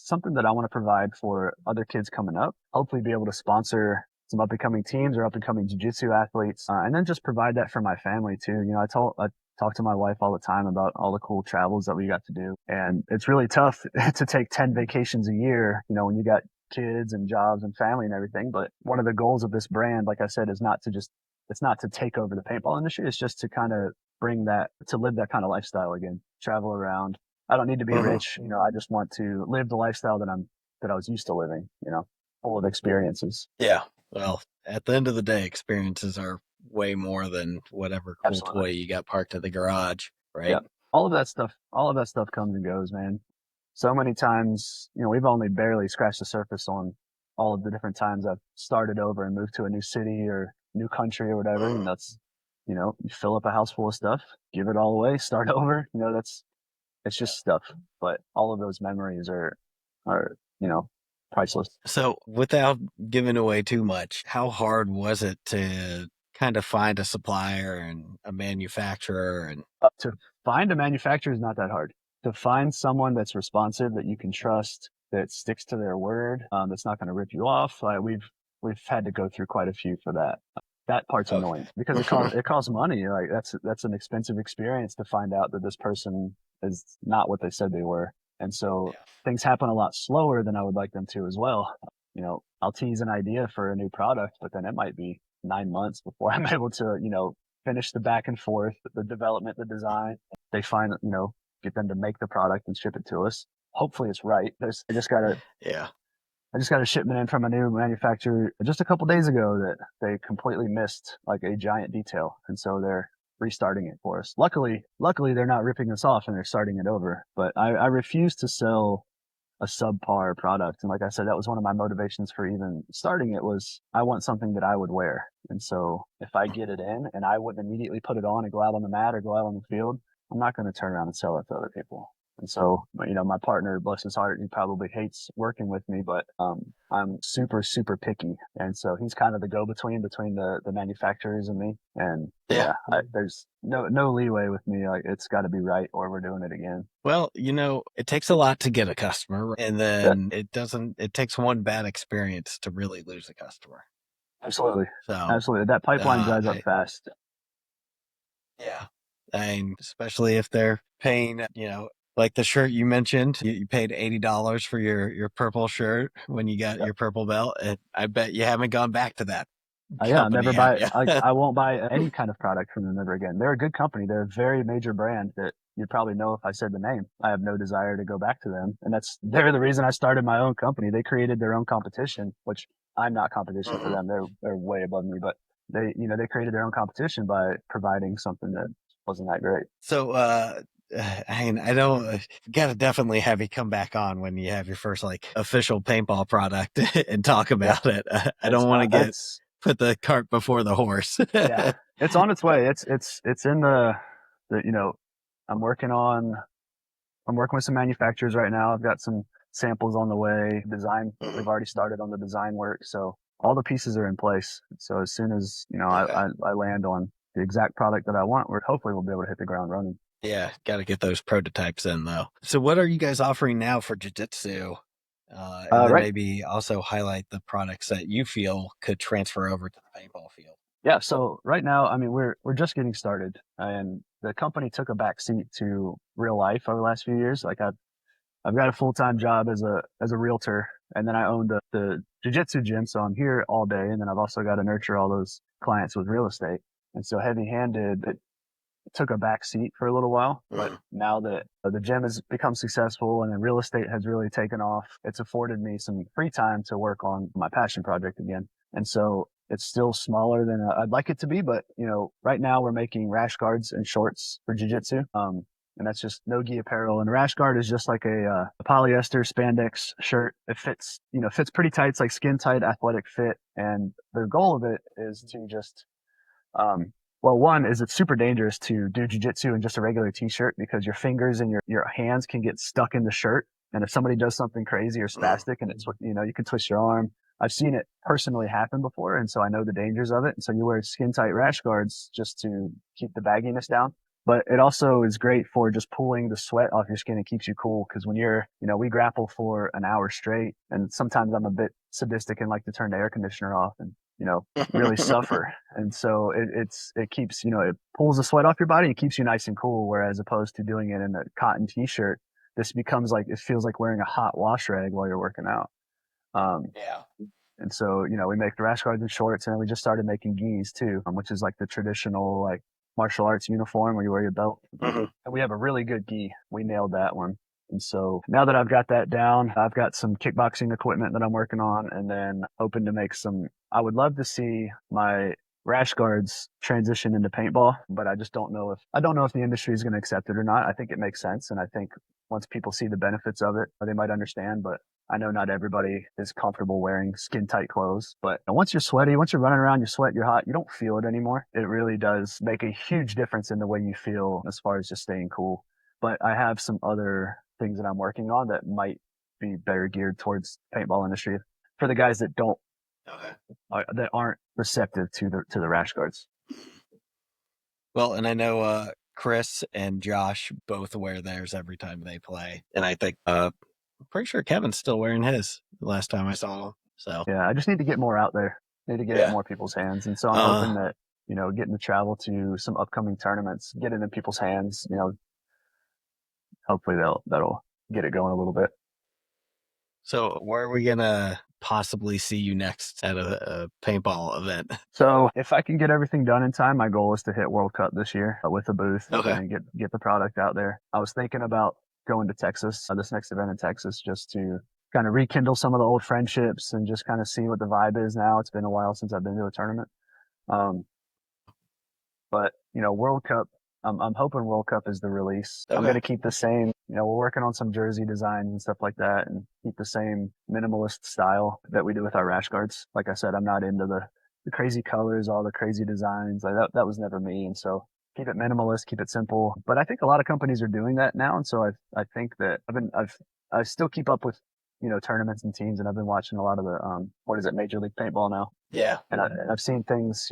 something that I want to provide for other kids coming up, hopefully be able to sponsor some up and coming teams or up and coming jiu-jitsu athletes, and then just provide that for my family too. You know, I talk to my wife all the time about all the cool travels that we got to do. And it's really tough to take 10 vacations a year, you know, when you got kids and jobs and family and everything. But one of the goals of this brand, like I said, is it's not to take over the paintball industry. It's just to kind of to live that kind of lifestyle again, travel around. I don't need to be rich. You know, I just want to live the lifestyle that I was used to living, you know, full of experiences. Yeah. Well, at the end of the day, experiences are way more than whatever cool toy you got parked at the garage, right? Yeah. All of that stuff comes and goes, man. So many times, you know, we've only barely scratched the surface on all of the different times I've started over and moved to a new city or new country or whatever. And that's, you know, you fill up a house full of stuff, give it all away, start over. You know, it's just stuff. But all of those memories are, you know, priceless. So without giving away too much, how hard was it to kind of find a supplier and a manufacturer? And to find a manufacturer is not that hard. To find someone that's responsive, that you can trust, that sticks to their word, that's not going to rip you off. We've had to go through quite a few for that. That part's annoying because it costs money. Like that's an expensive experience to find out that this person is not what they said they were. And so things happen a lot slower than I would like them to as well. You know, I'll tease an idea for a new product, but then it might be 9 months before I'm able to, you know, finish the back and forth, the development, the design. They find, you know, get them to make the product and ship it to us. Hopefully it's right. I just got a shipment in from a new manufacturer just a couple days ago that they completely missed like a giant detail. And so they're restarting it for us. Luckily they're not ripping us off and they're starting it over, but I refuse to sell a subpar product. And like I said, that was one of my motivations for even starting it was I want something that I would wear. And so if I get it in and I wouldn't immediately put it on and go out on the mat or go out on the field, I'm not going to turn around and sell it to other people. And so, my partner, bless his heart, he probably hates working with me, but I'm super, super picky. And so he's kind of the go-between between the manufacturers and me. And there's no leeway with me. Like, it's got to be right or we're doing it again. Well, it takes a lot to get a customer, and then it takes one bad experience to really lose a customer. Absolutely. So absolutely. That pipeline dries up fast. Yeah. And especially if they're paying, like the shirt you mentioned, you paid $80 for your purple shirt when you got your purple belt. And I bet you haven't gone back to that. Yeah, never buy. I won't buy any kind of product from them ever again. They're a good company. They're a very major brand that you'd probably know if I said the name. I have no desire to go back to them. And they're the reason I started my own company. They created their own competition, which I'm not competition for them. They're way above me, but they created their own competition by providing something that wasn't that great. So, I don't gotta definitely have you come back on when you have your first official paintball product and talk about it. I don't want to put the cart before the horse. Yeah, it's on its way. It's in the I'm working with some manufacturers right now. I've got some samples on the way. Design, we've already started on the design work, so all the pieces are in place. So as soon as I land on the exact product that I want, hopefully we'll be able to hit the ground running. Yeah, got to get those prototypes in though. So what are you guys offering now for Jiu-Jitsu? And then maybe also highlight the products that you feel could transfer over to the paintball field. Yeah, so right now, I mean, we're just getting started, and the company took a back seat to real life over the last few years. Like I've got a full-time job as a realtor, and then I own the jiu-jitsu gym, so I'm here all day, and then I've also got to nurture all those clients with real estate. And so heavy-handed, it took a back seat for a little while, but now that the gym has become successful and then real estate has really taken off, it's afforded me some free time to work on my passion project again. And so it's still smaller than I'd like it to be, but right now we're making rash guards and shorts for jiu-jitsu. And that's just no-gi apparel. And a rash guard is just like a polyester spandex shirt. It fits pretty tight. It's like skin tight, athletic fit. And the goal of it is to just, well, one is it's super dangerous to do jiu-jitsu in just a regular t-shirt because your fingers and your hands can get stuck in the shirt. And if somebody does something crazy or spastic and it's, you can twist your arm. I've seen it personally happen before. And so I know the dangers of it. And so you wear skin tight rash guards just to keep the bagginess down. But it also is great for just pulling the sweat off your skin. It keeps you cool. Cause when we grapple for an hour straight, and sometimes I'm a bit sadistic and like to turn the air conditioner off and, really suffer. And so it keeps, it pulls the sweat off your body and keeps you nice and cool. Whereas opposed to doing it in a cotton t-shirt, this becomes it feels like wearing a hot wash rag while you're working out. And so, we make the rash guards and shorts, and we just started making gis too, which is like the traditional, martial arts uniform where you wear your belt. And we have a really good gi. We nailed that one. And so now that I've got that down, I've got some kickboxing equipment that I'm working on, and then hoping to make I would love to see my rash guards transition into paintball, but I just don't know if the industry is going to accept it or not. I think it makes sense. And I think once people see the benefits of it, they might understand, but I know not everybody is comfortable wearing skin tight clothes, but once you're sweaty, once you're running around, you sweat, you're hot, you don't feel it anymore. It really does make a huge difference in the way you feel as far as just staying cool. But I have some other things that I'm working on that might be better geared towards paintball industry for the guys that that aren't receptive to the rash guards. Well, and I know Chris and Josh both wear theirs every time they play, and I think I'm pretty sure Kevin's still wearing his the last time I saw him. So yeah, I just need to get more out there. Need to get it in more people's hands, and so I'm hoping that getting to travel to some upcoming tournaments, get it in people's hands. Hopefully that'll get it going a little bit. So where are we gonna possibly see you next at a paintball event? So if I can get everything done in time, my goal is to hit World Cup this year with a booth and get the product out there. I was thinking about going to Texas, this next event in Texas, just to kind of rekindle some of the old friendships and just kind of see what the vibe is now. It's been a while since I've been to a tournament. But World Cup, I'm hoping World Cup is the release. I'm going to keep the same, we're working on some jersey designs and stuff like that and keep the same minimalist style that we do with our rash guards. Like I said, I'm not into the crazy colors, all the crazy designs. That was never me. And so keep it minimalist, keep it simple. But I think a lot of companies are doing that now. And so I think that I still keep up with, tournaments and teams, and I've been watching a lot of the, Major League Paintball now. Yeah. And I've seen things,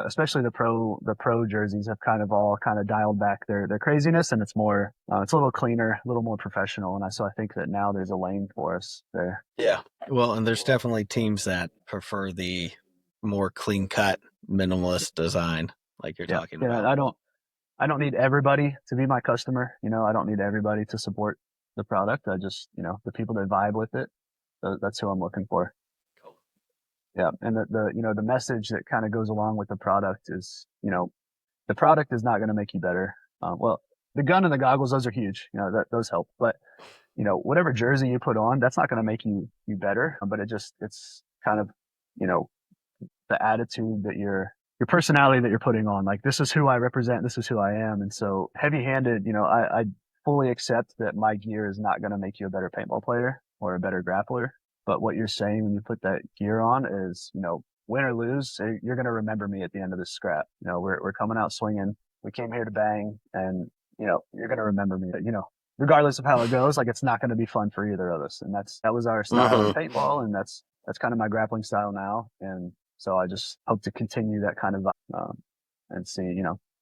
especially the pro jerseys have kind of dialed back their craziness, and it's more, it's a little cleaner, a little more professional. And so I think that now there's a lane for us there. Yeah. Well, and there's definitely teams that prefer the more clean cut, minimalist design, like you're talking about. I don't need everybody to be my customer. I don't need everybody to support the product. I just, the people that vibe with it, that's who I'm looking for. Cool. Yeah. And the message that kind of goes along with the product is, the product is not going to make you better. Well, the gun and the goggles, those are huge, those help, but whatever jersey you put on, that's not going to make you better, but it's kind of, the attitude that your personality that you're putting on, like, this is who I represent, this is who I am. And so heavy-handed, I fully accept that my gear is not going to make you a better paintball player or a better grappler. But what you're saying when you put that gear on is, win or lose, you're going to remember me at the end of this scrap. We're coming out swinging. We came here to bang, and, you're going to remember me, regardless of how it goes. Like, it's not going to be fun for either of us. And that was our style in paintball. And that's kind of my grappling style now. And so I just hope to continue that kind of, and see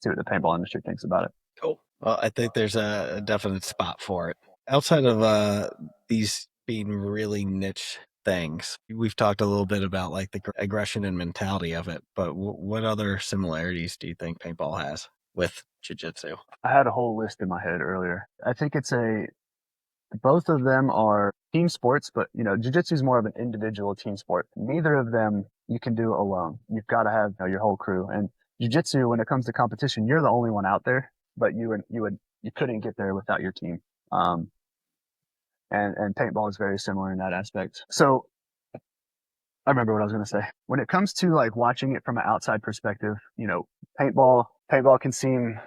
what the paintball industry thinks about it. Cool. Well, I think there's a definite spot for it. Outside of these being really niche things, we've talked a little bit about like the aggression and mentality of it, but what other similarities do you think paintball has with jiu-jitsu? I had a whole list in my head earlier. I think both of them are team sports, but jiu-jitsu is more of an individual team sport. Neither of them you can do alone. You've got to have your whole crew. And jiu-jitsu, when it comes to competition, you're the only one out there, but you couldn't get there without your team. And paintball is very similar in that aspect. So I remember what I was going to say. When it comes to like watching it from an outside perspective, paintball can seem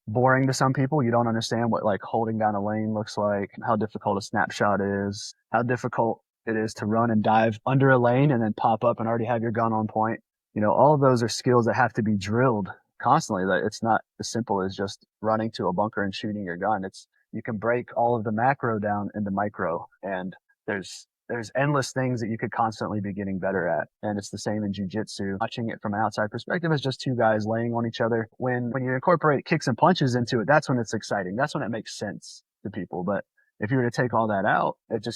boring to some people. You don't understand what like holding down a lane looks like, how difficult a snapshot is, how difficult it is to run and dive under a lane and then pop up and already have your gun on point. All of those are skills that have to be drilled constantly. That it's not as simple as just running to a bunker and shooting your gun. You can break all of the macro down into micro, and there's endless things that you could constantly be getting better at. And it's the same in jiu-jitsu. Watching it from an outside perspective is just two guys laying on each other. When you incorporate kicks and punches into it, that's when it's exciting. That's when it makes sense to people. But if you were to take all that out, it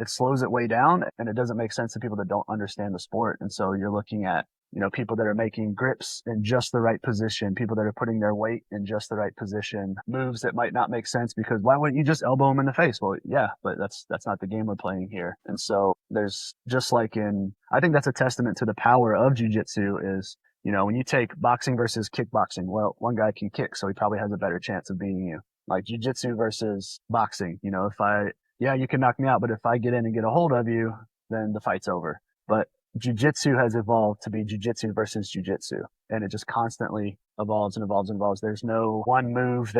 slows it way down, and it doesn't make sense to people that don't understand the sport. And so you're looking at, people that are making grips in just the right position, people that are putting their weight in just the right position, moves that might not make sense because why wouldn't you just elbow them in the face? Well, yeah, but that's not the game we're playing here. And so there's just like I think that's a testament to the power of jiu-jitsu is, when you take boxing versus kickboxing, well, one guy can kick, so he probably has a better chance of beating you. Like jiu-jitsu versus boxing, you can knock me out, but if I get in and get a hold of you, then the fight's over. But jiu-jitsu has evolved to be jiu-jitsu versus jiu-jitsu, and it just constantly evolves and evolves and evolves. There's no one move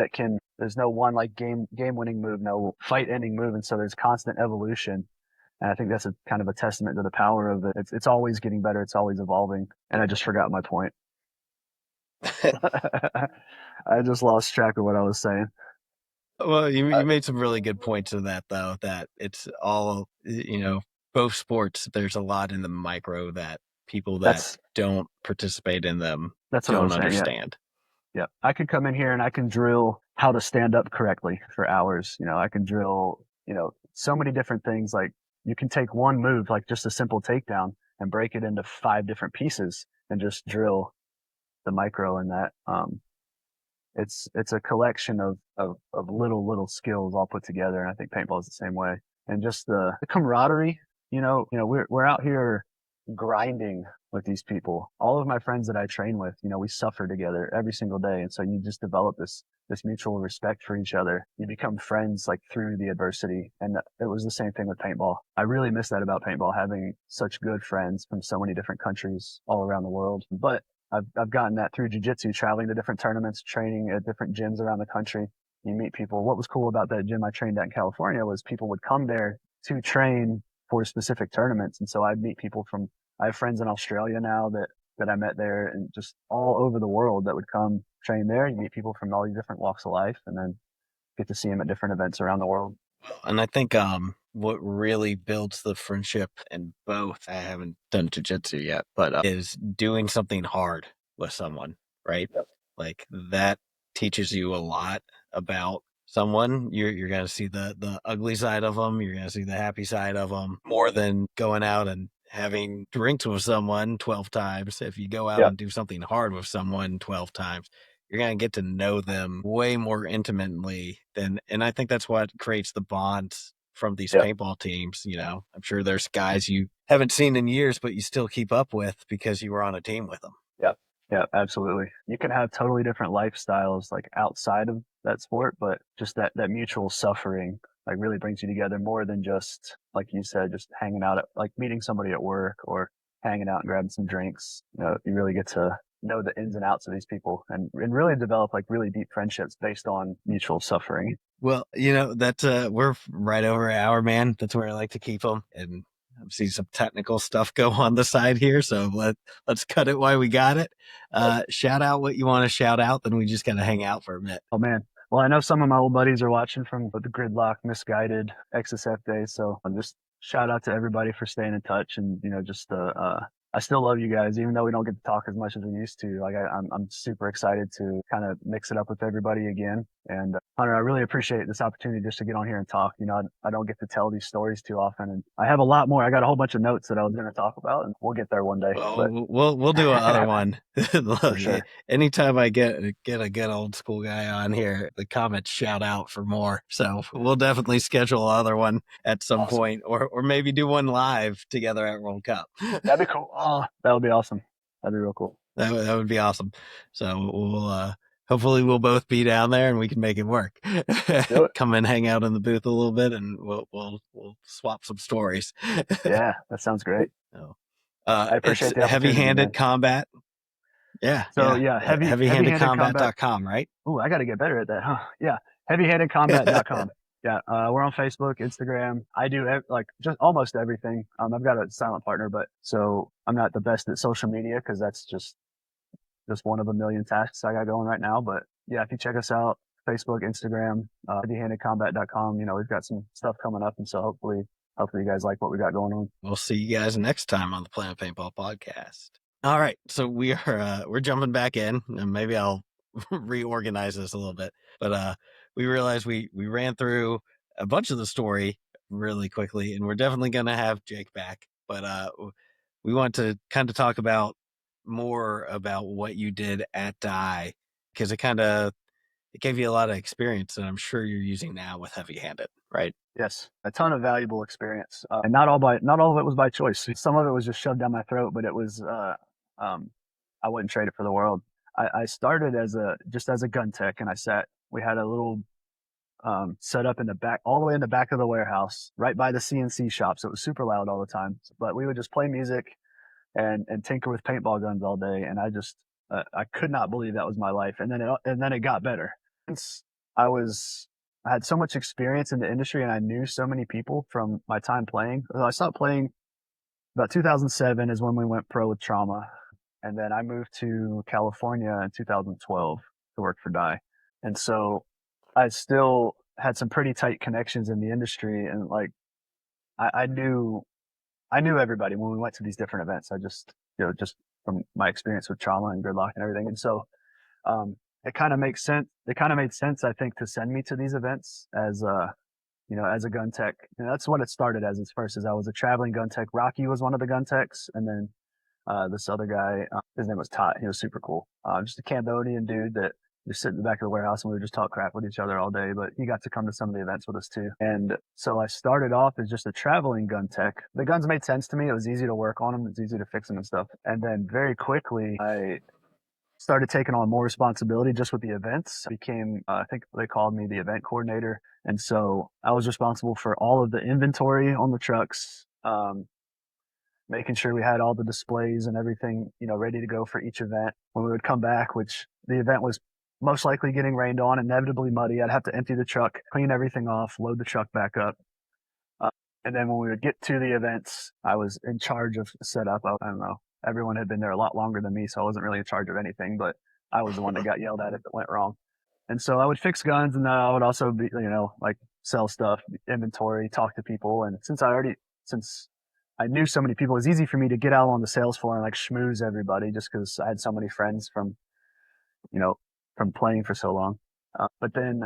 there's no one like game winning move, no fight ending move. And so there's constant evolution. And I think that's a kind of a testament to the power of it. It's always getting better. It's always evolving. And I just forgot my point. I just lost track of what I was saying. Well, you made some really good points to that, though, that it's all, both sports, there's a lot in the micro that people that don't participate in them don't understand. Yeah. I could come in here and I can drill how to stand up correctly for hours. I can drill, so many different things. Like you can take one move, like just a simple takedown, and break it into 5 different pieces and just drill the micro in that. It's a collection of little skills all put together. And I think paintball is the same way. And just the camaraderie, we're out here grinding with these people. All of my friends that I train with, we suffer together every single day. And so you just develop this mutual respect for each other. You become friends like through the adversity. And it was the same thing with paintball. I really miss that about paintball, having such good friends from so many different countries all around the world. But I've gotten that through jiu-jitsu, traveling to different tournaments, training at different gyms around the country. You meet people. What was cool about that gym I trained at in California was people would come there to train for specific tournaments. And so I'd meet people I have friends in Australia now that that I met there, and just all over the world that would come train there. You meet people from all these different walks of life, and then get to see them at different events around the world. And I think what really builds the friendship in both, I haven't done jiu-jitsu yet, but is doing something hard with someone, right? Yep. Like that teaches you a lot about someone. You're going to see the ugly side of them. You're going to see the happy side of them more than going out and having drinks with someone 12 times. If you go out and do something hard with someone 12 times, you're going to get to know them way more intimately and I think that's what creates the bonds from these paintball teams. I'm sure there's guys you haven't seen in years, but you still keep up with because you were on a team with them. Yeah, absolutely. You can have totally different lifestyles like outside of that sport, but just that mutual suffering like really brings you together more than just, like you said, just hanging out at like meeting somebody at work or hanging out and grabbing some drinks. You really get to know the ins and outs of these people and really develop like really deep friendships based on mutual suffering. Well, that's we're right over an hour, man. That's where I like to keep them. And I see some technical stuff go on the side here, so let's cut it while we got it. Shout out what you want to shout out, then we just gotta hang out for a minute. Oh man. Well, I know some of my old buddies are watching from the Gridlock Misguided XSF days, so I'm just shout out to everybody for staying in touch and just I still love you guys, even though we don't get to talk as much as we used to. Like I'm super excited to kind of mix it up with everybody again. And Hunter, I really appreciate this opportunity just to get on here and talk. I don't get to tell these stories too often, and I have a lot more. I got a whole bunch of notes that I was going to talk about, and we'll get there one day. Well, we'll do another one. Look, For sure. Anytime I get a good old school guy on here, the comments shout out for more. So we'll definitely schedule another one at some point, or maybe do one live together at World Cup. That'd be cool. Oh, that would be awesome. That'd be real cool. That would be awesome. So we'll hopefully we'll both be down there and we can make it work. Do it. Come and hang out in the booth a little bit, and we'll swap some stories. Yeah, that sounds great. So, I appreciate the Heavy-Handed Combat. Yeah. So heavyhandedcombat.com, right? Oh, I got to get better at that, huh? Yeah, heavyhandedcombat.com. Yeah, we're on Facebook, Instagram. I do just almost everything. I've got a silent partner, but so I'm not the best at social media because that's just one of a million tasks I got going right now. But yeah, if you check us out, Facebook, Instagram, heavyhandedcombat.com, we've got some stuff coming up. And so hopefully you guys like what we got going on. We'll see you guys next time on the Planet Paintball Podcast. All right. So we're jumping back in, and maybe I'll reorganize this a little bit, but, we realized we ran through a bunch of the story really quickly, and we're definitely going to have Jake back, but, we want to kind of talk about more about what you did at DIE, because it gave you a lot of experience that I'm sure you're using now with Heavy-Handed, right? Yes, a ton of valuable experience, and not all of it was by choice. Some of it was just shoved down my throat, but it was I wouldn't trade it for the world. I started as a gun tech, and we had a little set up in the back, all the way in the back of the warehouse, right by the CNC shop. So it was super loud all the time, but we would just play music and tinker with paintball guns all day. And I could not believe that was my life. And then it got better. Since I had so much experience in the industry and I knew so many people from my time playing. I stopped playing about 2007 is when we went pro with Trauma. And then I moved to California in 2012 to work for DIE. And so I still had some pretty tight connections in the industry. And like, I knew everybody when we went to these different events. I just from my experience with Trauma and Gridlock and everything. And so, it kind of makes sense. It kind of made sense, I think, to send me to these events as a gun tech. And that's what it started as first, as I was a traveling gun tech. Rocky was one of the gun techs. And then, this other guy, his name was Todd. He was super cool. Just a Cambodian dude that just sit in the back of the warehouse and we would just talk crap with each other all day, but he got to come to some of the events with us too. And so I started off as just a traveling gun tech. The guns made sense to me. It was easy to work on them. It's easy to fix them and stuff. And then very quickly, I started taking on more responsibility just with the events. I became, I think they called me the event coordinator. And so I was responsible for all of the inventory on the trucks, making sure we had all the displays and everything, ready to go for each event. When we would come back, which the event was most likely getting rained on, inevitably muddy, I'd have to empty the truck, clean everything off, load the truck back up. And then when we would get to the events, I was in charge of setup. I don't know, everyone had been there a lot longer than me, so I wasn't really in charge of anything, but I was the one that got yelled at if it went wrong. And so I would fix guns, and I would also be, like sell stuff, inventory, talk to people. And since I knew so many people, it was easy for me to get out on the sales floor and like schmooze everybody just because I had so many friends from playing for so long. But then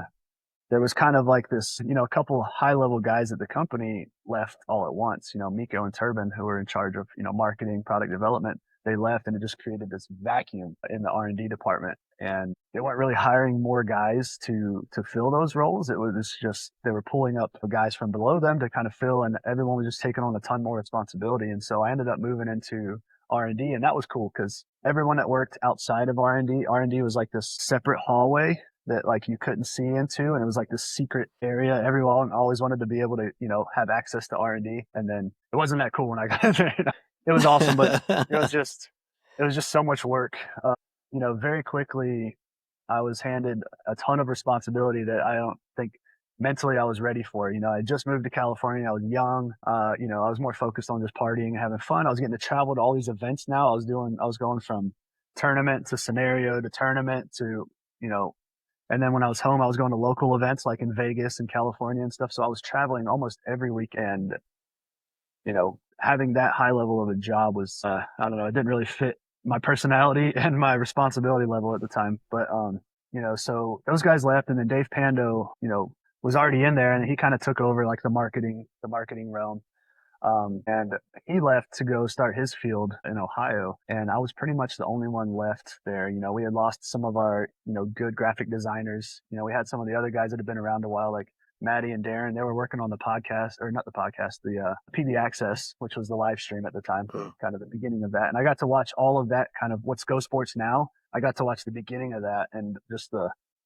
there was kind of like this, a couple high level guys at the company left all at once, Miko and Turbin, who were in charge of, marketing, product development. They left, and it just created this vacuum in the R&D department. And they weren't really hiring more guys to fill those roles. It was just, they were pulling up the guys from below them to kind of fill, and everyone was just taking on a ton more responsibility. And so I ended up moving into R&D, and that was cool because everyone that worked outside of R&D was like this separate hallway that like you couldn't see into, and it was like this secret area. Everyone always wanted to be able to, have access to R&D. And then it wasn't that cool when I got in there. It was awesome, but it was just so much work. Very quickly I was handed a ton of responsibility that I don't think mentally I was ready for. I just moved to California. I was young. I was more focused on just partying and having fun. I was getting to travel to all these events now. I was going from tournament to scenario to tournament to, and then when I was home, I was going to local events like in Vegas and California and stuff. So I was traveling almost every weekend. Having that high level of a job was, I don't know, it didn't really fit my personality and my responsibility level at the time. But, so those guys left, and then Dave Pando, was already in there, and he kind of took over like the marketing realm. And he left to go start his field in Ohio. And I was pretty much the only one left there. We had lost some of our, good graphic designers. We had some of the other guys that had been around a while, like Maddie and Darren. They were working on the podcast, or not the podcast, the PB Access, which was the live stream at the time, kind of the beginning of that. And I got to watch all of that, kind of what's Go Sports now. I got to watch the beginning of that, and just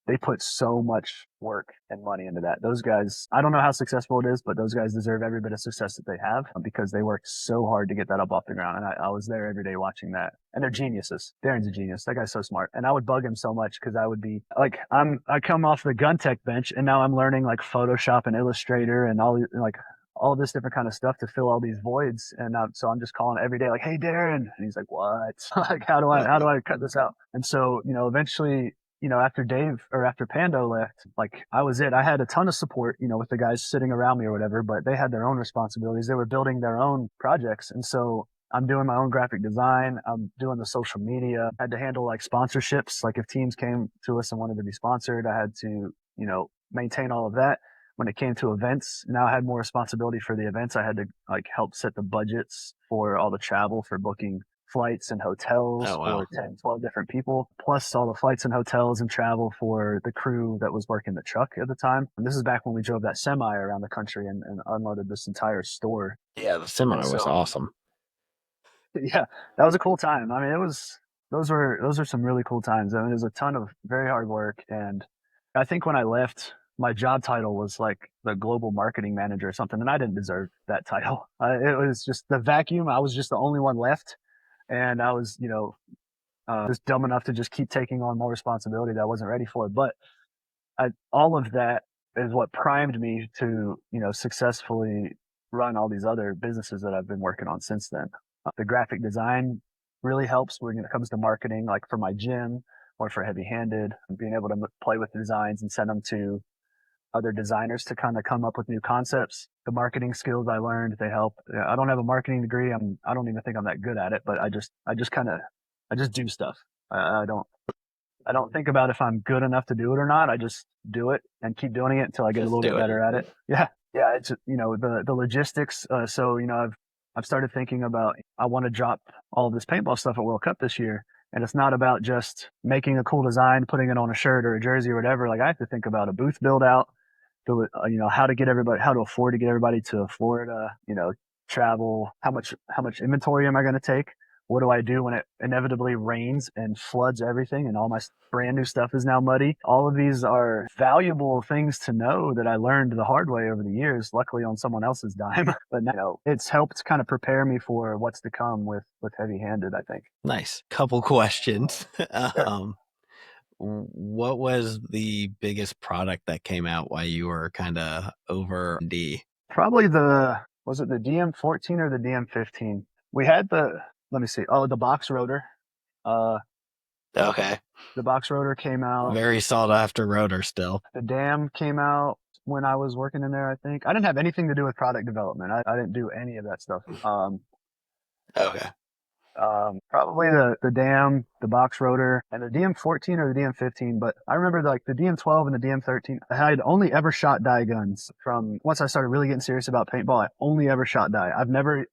they put so much work and money into that. Those guys, I don't know how successful it is, but those guys deserve every bit of success that they have because they worked so hard to get that up off the ground. And I was there every day watching that. And they're geniuses. Darren's a genius. That guy's so smart. And I would bug him so much because I would be like, I come off the gun tech bench, and now I'm learning like Photoshop and Illustrator and all this different kind of stuff to fill all these voids. And so I'm just calling every day, like, "Hey, Darren." And he's like, "What?" Like, how do I cut this out? And so, eventually, after Pando left, like I was it. I had a ton of support, with the guys sitting around me or whatever, but they had their own responsibilities. They were building their own projects. And so I'm doing my own graphic design. I'm doing the social media. I had to handle like sponsorships. Like if teams came to us and wanted to be sponsored, I had to, maintain all of that. When it came to events, now I had more responsibility for the events. I had to like help set the budgets for all the travel, for booking flights and hotels for 10, 12 different people, plus all the flights and hotels and travel for the crew that was working the truck at the time. And this is back when we drove that semi around the country and unloaded this entire store. Yeah, the semi was awesome. Yeah, that was a cool time. I mean, those were some really cool times. I mean, it was a ton of very hard work. And I think when I left, my job title was like the global marketing manager or something, and I didn't deserve that title. It was just the vacuum. I was just the only one left. And I was, just dumb enough to just keep taking on more responsibility that I wasn't ready for. But all of that is what primed me to, successfully run all these other businesses that I've been working on since then. The graphic design really helps when it comes to marketing, like for my gym or for Heavy Handed, being able to play with designs and send them to other designers to kind of come up with new concepts. The marketing skills I learned, they help. I don't have a marketing degree. I don't even think I'm that good at it, but I just do stuff. I don't think about if I'm good enough to do it or not. I just do it and keep doing it until I get a little bit better at it. Yeah. Yeah. It's, the logistics. So, I've started thinking about, I want to drop all this paintball stuff at World Cup this year. And it's not about just making a cool design, putting it on a shirt or a jersey or whatever. Like I have to think about a booth build out, how to afford to get everybody to Florida, travel, how much inventory am I going to take? What do I do when it inevitably rains and floods everything and all my brand new stuff is now muddy? All of these are valuable things to know that I learned the hard way over the years, luckily on someone else's dime. But it's helped kind of prepare me for what's to come with Heavy Handed, I think. Nice. Couple questions. What was the biggest product that came out while you were kind of over D? Probably was it the DM14 or the DM15? We had the let me see. Oh, the box rotor. Okay. The box rotor came out. Very sought after rotor still. The dam came out when I was working in there, I think. I didn't have anything to do with product development. I didn't do any of that stuff. Okay. Probably the dam, the box rotor, and the DM14 or the DM15. But I remember like the DM12 and the DM13. I had only ever shot dye guns from once I started really getting serious about paintball. I only ever shot dye. I've never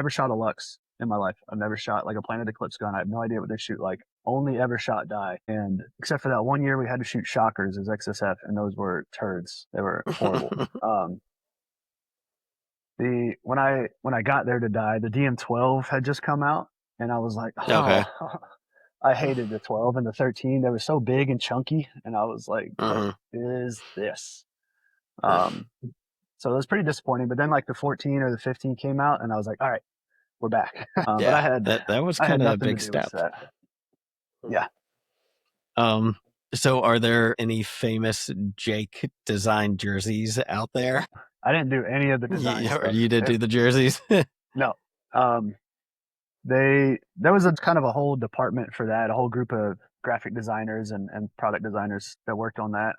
shot a Lux in my life. I've never shot like a Planet Eclipse gun. I have no idea what they shoot like. Only ever shot dye. And except for that one year we had to shoot shockers as XSF, and those were turds. They were horrible. When I got there to dye, the DM12 had just come out, and I was like, oh, Okay. I hated the 12 and the 13. They were so big and chunky, and I was like, what is this? So it was pretty disappointing. But then like the 14 or the 15 came out, and I was like, all right, we're back. But I had that was kind of a big step. Yeah. So are there any famous Jake designed jerseys out there? I didn't do any of the designs. You didn't do the jerseys? No. There was a kind of a whole department for that, a whole group of graphic designers and product designers that worked on that.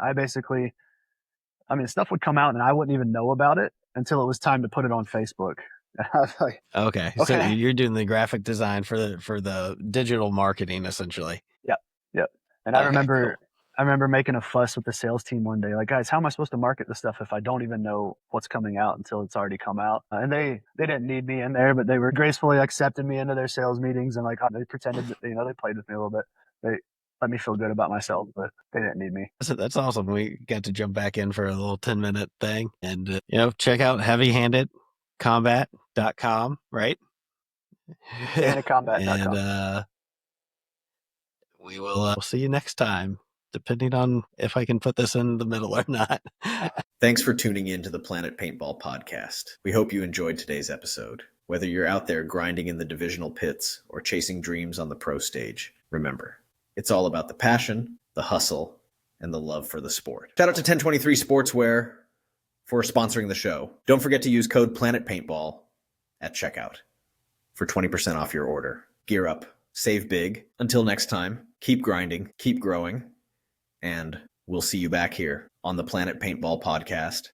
Stuff would come out and I wouldn't even know about it until it was time to put it on Facebook. I was like, okay. So you're doing the graphic design for the digital marketing essentially. Yep. And I remember making a fuss with the sales team one day, like, guys, how am I supposed to market this stuff if I don't even know what's coming out until it's already come out? And they didn't need me in there, but they were gracefully accepting me into their sales meetings, and like they pretended that, they played with me a little bit. They let me feel good about myself, but they didn't need me. So that's awesome. We got to jump back in for a little 10-minute thing, and check out heavyhandedcombat.com, right? Handedcombat.com. And we will we'll see you next time, depending on if I can put this in the middle or not. Thanks for tuning in to the Planet Paintball Podcast. We hope you enjoyed today's episode. Whether you're out there grinding in the divisional pits or chasing dreams on the pro stage, remember, it's all about the passion, the hustle, and the love for the sport. Shout out to 1023 Sportswear for sponsoring the show. Don't forget to use code Planet Paintball at checkout for 20% off your order. Gear up, save big. Until next time, keep grinding, keep growing, and we'll see you back here on the Planet Paintball Podcast